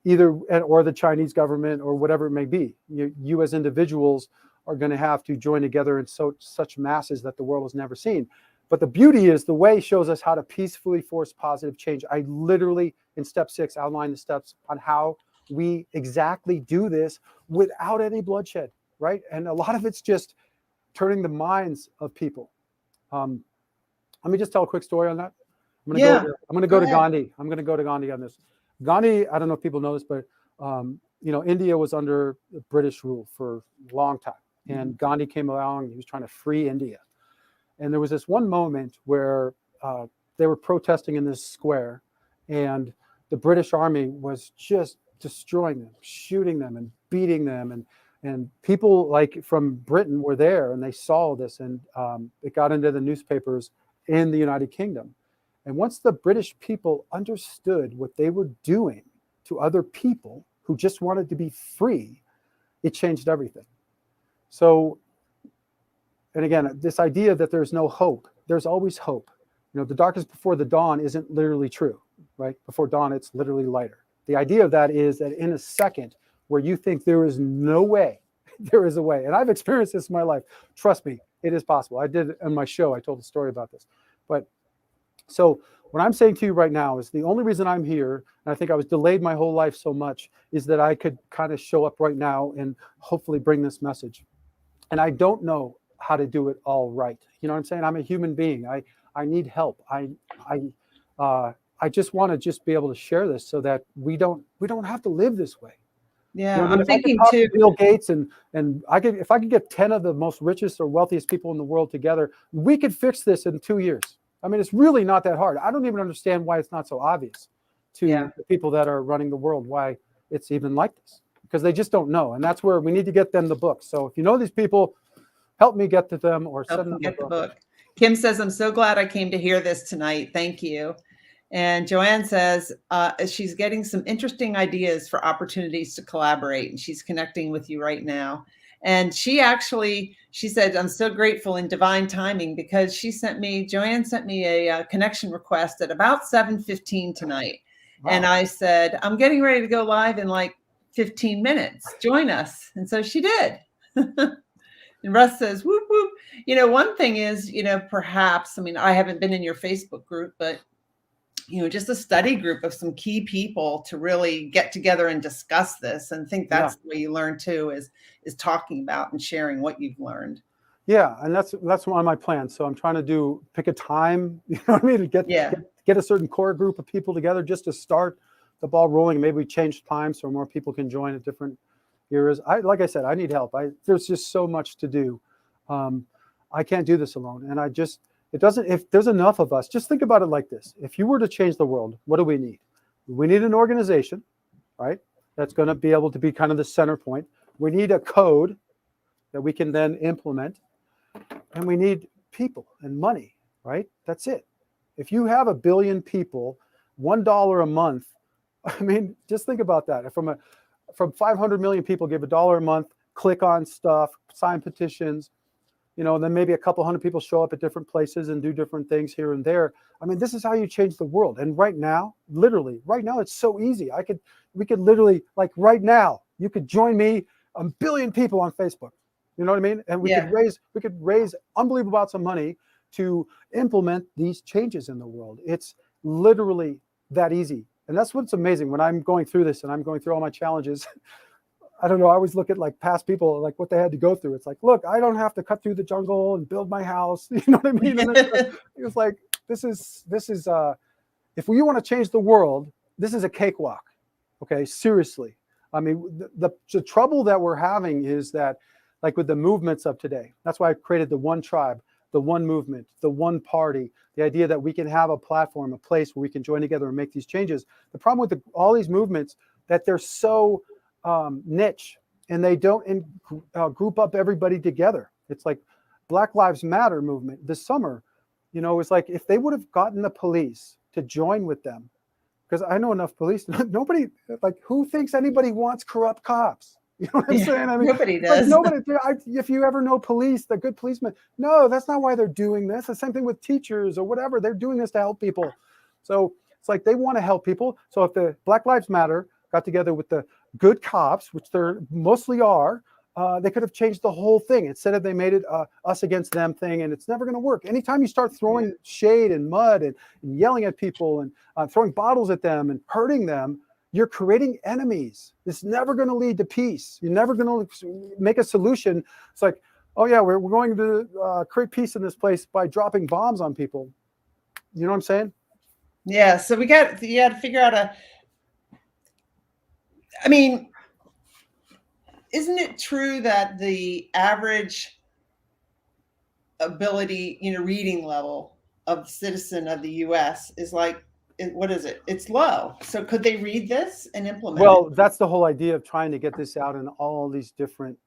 either or the Chinese government or whatever it may be, you as individuals are going to have to join together in such masses that the world has never seen. But the beauty is the way shows us how to peacefully force positive change. I literally, in step 6, outline the steps on how we exactly do this without any bloodshed, right? And a lot of it's just turning the minds of people. Let me just tell a quick story on that. I'm going to go to Gandhi. I'm going to go to Gandhi on this. Gandhi, I don't know if people know this, but India was under British rule for a long time. And Gandhi came along, he was trying to free India. And there was this one moment where they were protesting in this square, and the British army was just destroying them, shooting them and beating them. And people like from Britain were there, and they saw this, and it got into the newspapers in the United Kingdom. And once the British people understood what they were doing to other people who just wanted to be free, it changed everything. So, and again, this idea that there's no hope, there's always hope. The darkness before the dawn isn't literally true, right? Before dawn, it's literally lighter. The idea of that is that in a second where you think there is no way, there is a way. And I've experienced this in my life. Trust me, it is possible. I did on my show, I told a story about this. But so what I'm saying to you right now is the only reason I'm here, and I think I was delayed my whole life so much, is that I could kind of show up right now and hopefully bring this message. And I don't know how to do it all right. You know what I'm saying? I'm a human being. I need help. I just want to just be able to share this so that we don't have to live this way. Yeah, You know what I mean? I'm If I could thinking talk too. to Bill Gates and if I could get 10 of the most richest or wealthiest people in the world together, we could fix this in 2 years. I mean, it's really not that hard. I don't even understand why it's not so obvious to the people that are running the world, why it's even like this, because they just don't know. And that's where we need to get them the book. So if you know these people, help me get to them or Help send them get the the book. book. Kim says, I'm so glad I came to hear this tonight. Thank you. And Joanne says she's getting some interesting ideas for opportunities to collaborate, and she's connecting with you right now. And she said, I'm so grateful in divine timing, because Joanne sent me a connection request at about 7:15 tonight. Wow. And I said, I'm getting ready to go live in like 15 minutes. Join us. And so she did. And Russ says, whoop, whoop. One thing is, perhaps, I mean, I haven't been in your Facebook group, but, just a study group of some key people to really get together and discuss this. And think that's the way you learn too, is talking about and sharing what you've learned. Yeah. And that's one of my plans. So I'm trying to pick a time, you know what I mean? To get a certain core group of people together just to start the ball rolling. Maybe we change time so more people can join at different eras. Like I said, I need help. There's just so much to do. I can't do this alone. And if there's enough of us, just think about it like this. If you were to change the world, what do we need? We need an organization, right? That's going to be able to be kind of the center point. We need a code that we can then implement. And we need people and money, right? That's it. If you have 1 billion people, $1 a month, I mean, just think about that. From 500 million people give $1 a month, click on stuff, sign petitions, then maybe a couple hundred people show up at different places and do different things here and there. I mean, this is how you change the world. And right now, literally, right now, it's so easy. We could literally, like right now, you could join me, 1 billion people on Facebook. You know what I mean? And we could raise unbelievable amounts of money to implement these changes in the world. It's literally that easy. And that's what's amazing when I'm going through this and I'm going through all my challenges. I don't know. I always look at like past people, like what they had to go through. It's like, look, I don't have to cut through the jungle and build my house. You know what I mean? And it was like, this is if we want to change the world, this is a cakewalk. Okay. Seriously. I mean, the trouble that we're having is that, like with the movements of today, that's why I created the one tribe, the one movement, the one party, the idea that we can have a platform, a place where we can join together and make these changes. The problem with all these movements, that they're so niche and they don't group up everybody together. It's like Black Lives Matter movement this summer, it's like if they would have gotten the police to join with them, because I know enough police, nobody, like who thinks anybody wants corrupt cops? You know what I'm saying? I mean, nobody does. Like if you ever know police, the good policemen, no, that's not why they're doing this. The same thing with teachers or whatever. They're doing this to help people. So it's like they want to help people. So if the Black Lives Matter got together with the good cops, which they're mostly are, they could have changed the whole thing. Instead of they made it us against them thing, and it's never going to work. Anytime you start throwing shade and mud and yelling at people and throwing bottles at them and hurting them, you're creating enemies. It's never going to lead to peace. You're never going to make a solution. It's like, oh yeah, we're going to create peace in this place by dropping bombs on people. You know what I'm saying? Yeah. So you got to figure out I mean, isn't it true that the average ability, reading level of citizen of the U.S. is like, what is it? It's low. So could they read this and implement it? Well, that's the whole idea of trying to get this out in all these different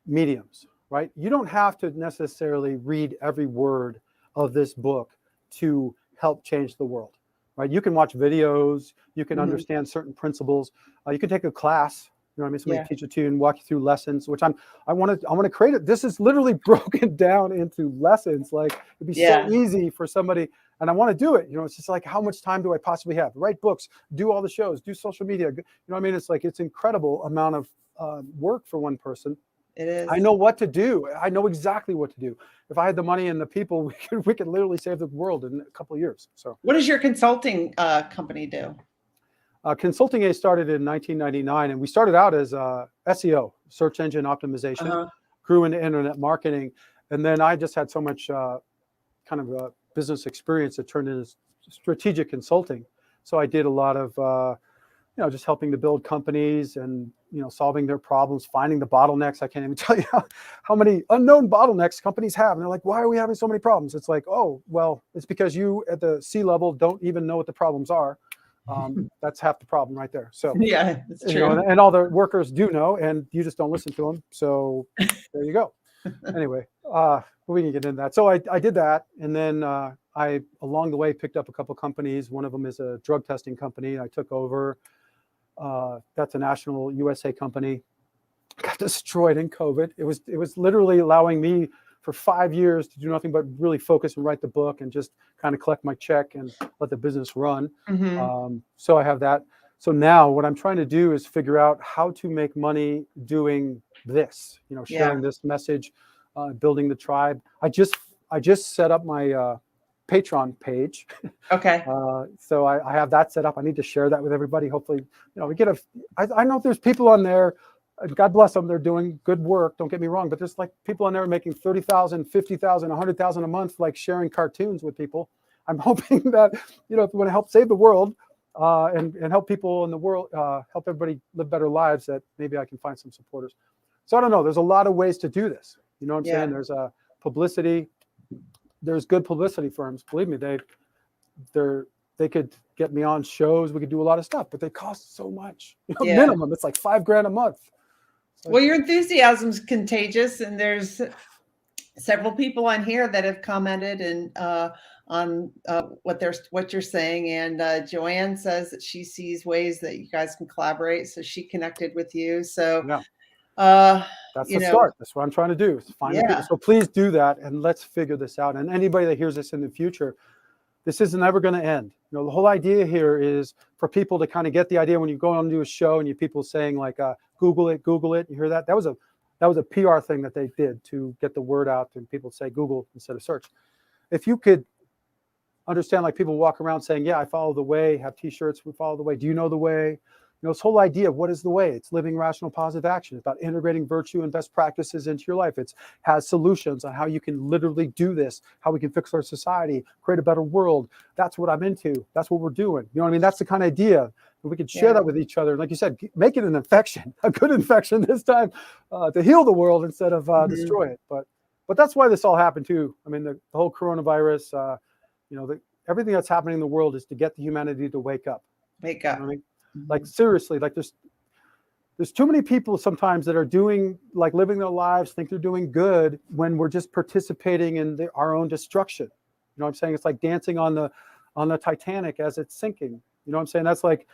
mediums, right? You don't have to necessarily read every word of this book to help change the world, right? You can watch videos, you can understand certain principles, you can take a class. You know what I mean? Somebody teach it to you and walk you through lessons, which I want to create it. This is literally broken down into lessons. Like it'd be so easy for somebody, and I want to do it. It's just like, how much time do I possibly have? Write books, do all the shows, do social media. You know what I mean? It's like, it's incredible amount of work for one person. It is. I know what to do. I know exactly what to do. If I had the money and the people, we could literally save the world in a couple of years. So what does your consulting company do? Consulting A started in 1999, and we started out as SEO, search engine optimization. grew into internet marketing. And then I just had so much kind of business experience that turned into strategic consulting. So I did a lot of, just helping to build companies and, solving their problems, finding the bottlenecks. I can't even tell you how many unknown bottlenecks companies have. And they're like, why are we having so many problems? It's like, oh, well, it's because you at the C level don't even know what the problems are. That's half the problem right there. So yeah, it's true. and all the workers do know, and you just don't listen to them. So there you go. Anyway, we can get into that. So I did that, and then I along the way picked up a couple companies. One of them is a drug testing company. I took over. That's a national USA company. Got destroyed in COVID. It was literally allowing me for 5 years to do nothing but really focus and write the book and just kind of collect my check and let the business run. So I have that. So now what I'm trying to do is figure out how to make money doing this, sharing this message, building the tribe. I just set up my Patreon page. Okay. So I have that set up. I need to share that with everybody. Hopefully, we get I know there's people on there, God bless them, they're doing good work. Don't get me wrong, but there's like people on there making 30,000, 50,000, 100,000 a month, like sharing cartoons with people. I'm hoping that, if you want to help save the world and help people in the world, help everybody live better lives, that maybe I can find some supporters. So I don't know. There's a lot of ways to do this. You know what I'm saying? There's publicity. There's good publicity firms. Believe me, they could get me on shows. We could do a lot of stuff, but they cost so much. Minimum, it's like $5,000 a month. Well, your enthusiasm's contagious, and there's several people on here that have commented and on what you're saying. And Joanne says that she sees ways that you guys can collaborate, so she connected with you. So that's the start. That's what I'm trying to do. Is find the people. So please do that, and let's figure this out. And anybody that hears this in the future, this isn't ever going to end. The whole idea here is for people to kind of get the idea when you go on to do a show and you people saying like, Google it. You hear that? That was a PR thing that they did to get the word out, and people say Google instead of search. If you could understand, like people walk around saying, yeah, I follow the way, have t-shirts, we follow the way. Do you know the way? This whole idea of what is the way? It's living rational positive action. It's about integrating virtue and best practices into your life. It has solutions on how you can literally do this, how we can fix our society, create a better world. That's what I'm into. That's what we're doing. You know what I mean? That's the kind of idea. We could share that with each other. Like you said, make it an infection, a good infection this time, to heal the world instead of destroy it. But that's why this all happened too. I mean, the whole coronavirus, everything that's happening in the world is to get the humanity to wake up. Wake up. You know what I mean? Like seriously, like there's too many people sometimes that are doing, like living their lives, think they're doing good when we're just participating in our own destruction. You know what I'm saying? It's like dancing on the Titanic as it's sinking. You know what I'm saying? That's like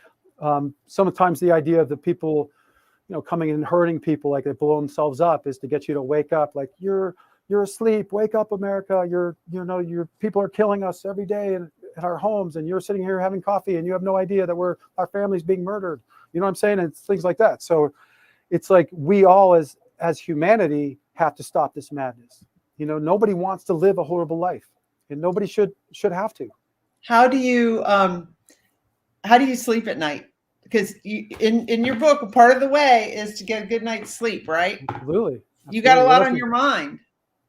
sometimes the idea of the people, coming and hurting people, like they blow themselves up, is to get you to wake up. Like you're asleep. Wake up, America. Your people are killing us every day at our homes, and you're sitting here having coffee, and you have no idea that our family's being murdered. You know what I'm saying? And it's things like that. So it's like we all as humanity have to stop this madness. Nobody wants to live a horrible life, and nobody should have to. How do you sleep at night? Because in your book, part of the way is to get a good night's sleep, right? Absolutely. You got a lot on your mind.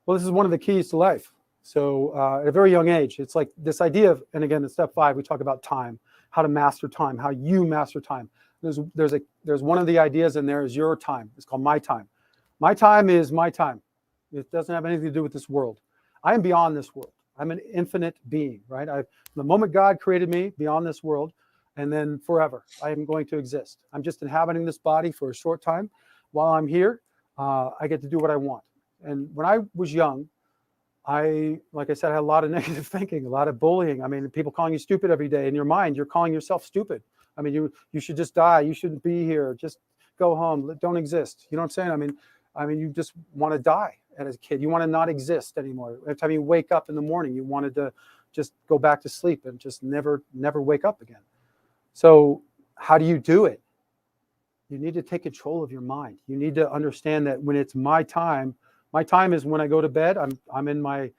Well, this is one of the keys to life. So at a very young age, it's like this idea of, and again, in step 5, we talk about time, how to master time, how you master time. There's one of the ideas in there is your time. It's called my time. My time is my time. It doesn't have anything to do with this world. I am beyond this world. I'm an infinite being, right? The moment God created me, beyond this world, and then forever, I am going to exist. I'm just inhabiting this body for a short time. While I'm here, I get to do what I want. And when I was young, like I said, I had a lot of negative thinking, a lot of bullying. I mean, people calling you stupid every day. In your mind, you're calling yourself stupid. I mean, you should just die. You shouldn't be here. Just go home. Don't exist. You know what I'm saying? I mean, you just want to die as a kid. You want to not exist anymore. Every time you wake up in the morning, you wanted to just go back to sleep and just never wake up again. So how do you do it? You need to take control of your mind. You need to understand that when it's my time is when I go to bed. I'm in my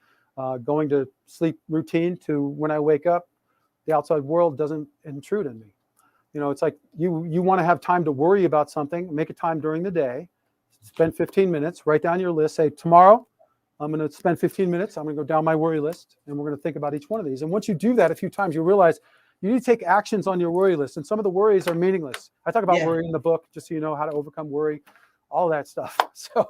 going to sleep routine to when I wake up. The outside world doesn't intrude on me. It's like you want to have time to worry about something. Make a time during the day. spend 15 minutes, write down your list, say, tomorrow, I'm going to spend 15 minutes. I'm going to go down my worry list, and we're going to think about each one of these. And once you do that a few times, you realize you need to take actions on your worry list. And some of the worries are meaningless. I talk about worry in the book, just so you know how to overcome worry, all that stuff. So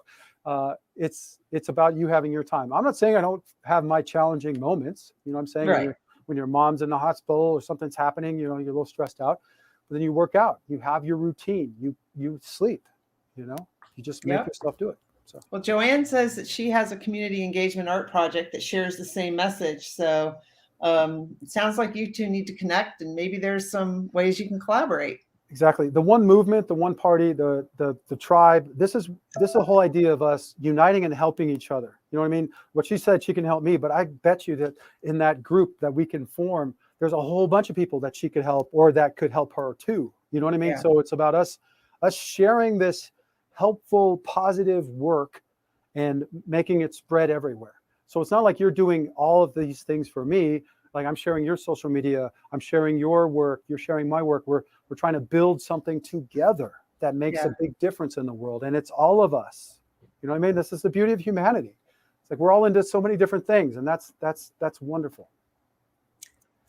it's about you having your time. I'm not saying I don't have my challenging moments. You know what I'm saying? Right. When your mom's in the hospital or something's happening, you know, you're a little stressed out. But then you work out. You have your routine. You sleep. You know, you just make yourself do it. So. Well, Joanne says that she has a community engagement art project that shares the same message. So it sounds like you two need to connect, and maybe there's some ways you can collaborate. Exactly. The one movement, the one party, the tribe. This is the whole idea of us uniting and helping each other. You know what I mean? What she said, she can help me, but I bet you that in that group that we can form, there's a whole bunch of people that she could help or that could help her too. You know what I mean? Yeah. So it's about us sharing this helpful, positive work and making it spread everywhere. So it's not like you're doing all of these things for me. Like I'm sharing your social media, I'm sharing your work, you're sharing my work. We're trying to build something together that makes a big difference in the world. And it's all of us. You know what I mean? This is the beauty of humanity. It's like we're all into so many different things, and that's wonderful.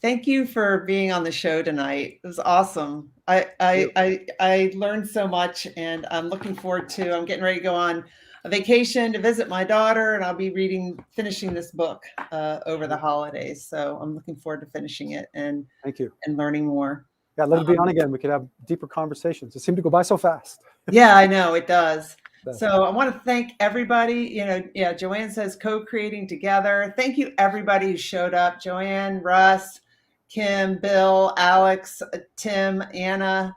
Thank you for being on the show tonight. It was awesome. I learned so much, and I'm looking forward to, I'm getting ready to go on a vacation to visit my daughter, and I'll be finishing this book over the holidays. So I'm looking forward to finishing it and thank you and learning more. Yeah, let it be on again. We could have deeper conversations. It seemed to go by so fast. Yeah, I know it does. So I want to thank everybody. Joanne says co-creating together. Thank you everybody who showed up. Joanne, Russ, Kim, Bill, Alex, Tim, Anna.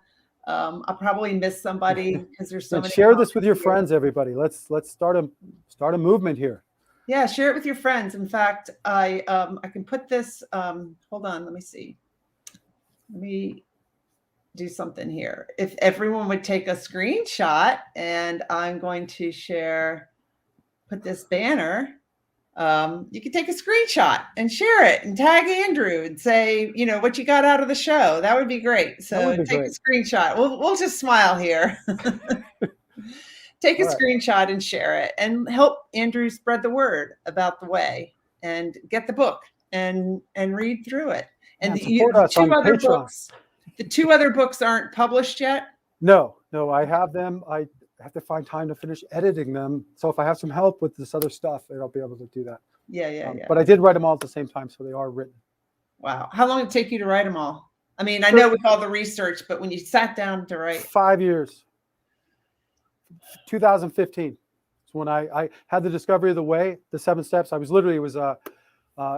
I'll probably miss somebody because there's so many. Share this with your friends, everybody. Let's start a movement here. Yeah, share it with your friends. In fact, I can put this. Hold on, let me see. Let me do something here. If everyone would take a screenshot, and I'm going to put this banner. You can take a screenshot and share it and tag Andrew and say, what you got out of the show. That would be great. So take a screenshot. We'll just smile here. Take a screenshot and share it and help Andrew spread the word about the way and get the book and read through it. And the two other books aren't published yet? No, I have them. I have to find time to finish editing them. So if I have some help with this other stuff, I'll be able to do that. Yeah. But I did write them all at the same time, so they are written. Wow. How long did it take you to write them all? I mean, I know with all the research, but when you sat down to write. 5 years. 2015 is when I had the discovery of the way, the 7 steps. It was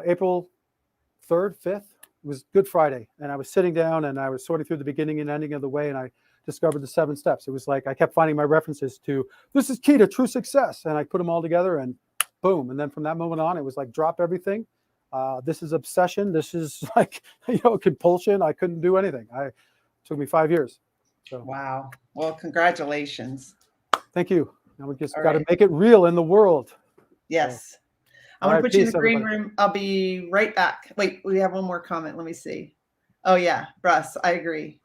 April 3rd, 5th. It was Good Friday, and I was sitting down and I was sorting through the beginning and ending of the way, and I discovered the 7 steps. It was like I kept finding my references to this is key to true success, and I put them all together, and boom. And then from that moment on, it was like drop everything. This is obsession. This is like compulsion. I couldn't do anything. It took me 5 years. So. Wow. Well, congratulations. Thank you. Now we just got to make it real in the world. Yes. So. I'm going to put you in the green room. I'll be right back. Wait, we have one more comment. Let me see. Oh, yeah. Russ, I agree.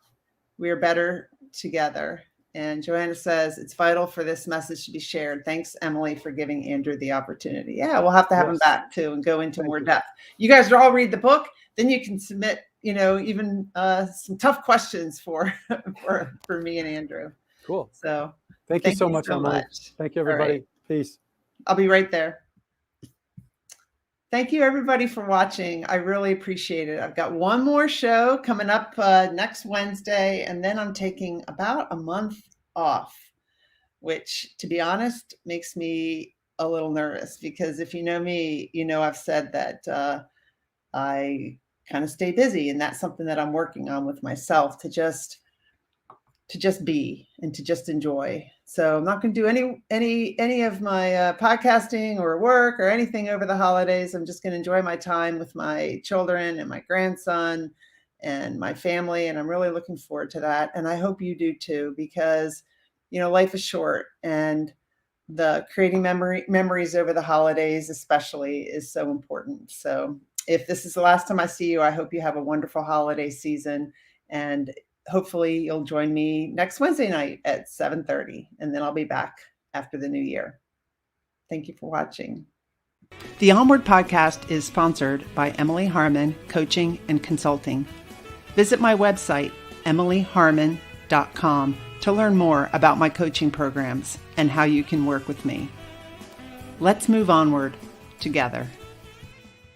We are better together. And Joanna says, it's vital for this message to be shared. Thanks, Emily, for giving Andrew the opportunity. Yeah, we'll have to have him back, too, and go into more depth. You guys all read the book. Then you can submit, even some tough questions for me and Andrew. Cool. So thank you so much, Emily. Thank you, everybody. Right. Peace. I'll be right there. Thank you, everybody, for watching. I really appreciate it. I've got one more show coming up next Wednesday, and then I'm taking about a month off, which, to be honest, makes me a little nervous because if you know me, I've said that I kind of stay busy, and that's something that I'm working on with myself to just be and to just enjoy. So I'm not going to do any of my podcasting or work or anything over the holidays. I'm just going to enjoy my time with my children and my grandson and my family. And I'm really looking forward to that. And I hope you do too, because, life is short, and the creating memories over the holidays especially is so important. So if this is the last time I see you, I hope you have a wonderful holiday season, and hopefully you'll join me next Wednesday night at 7:30, and then I'll be back after the new year. Thank you for watching. The Onward podcast is sponsored by Emily Harmon Coaching and Consulting. Visit my website, emilyharmon.com, to learn more about my coaching programs and how you can work with me. Let's move onward together.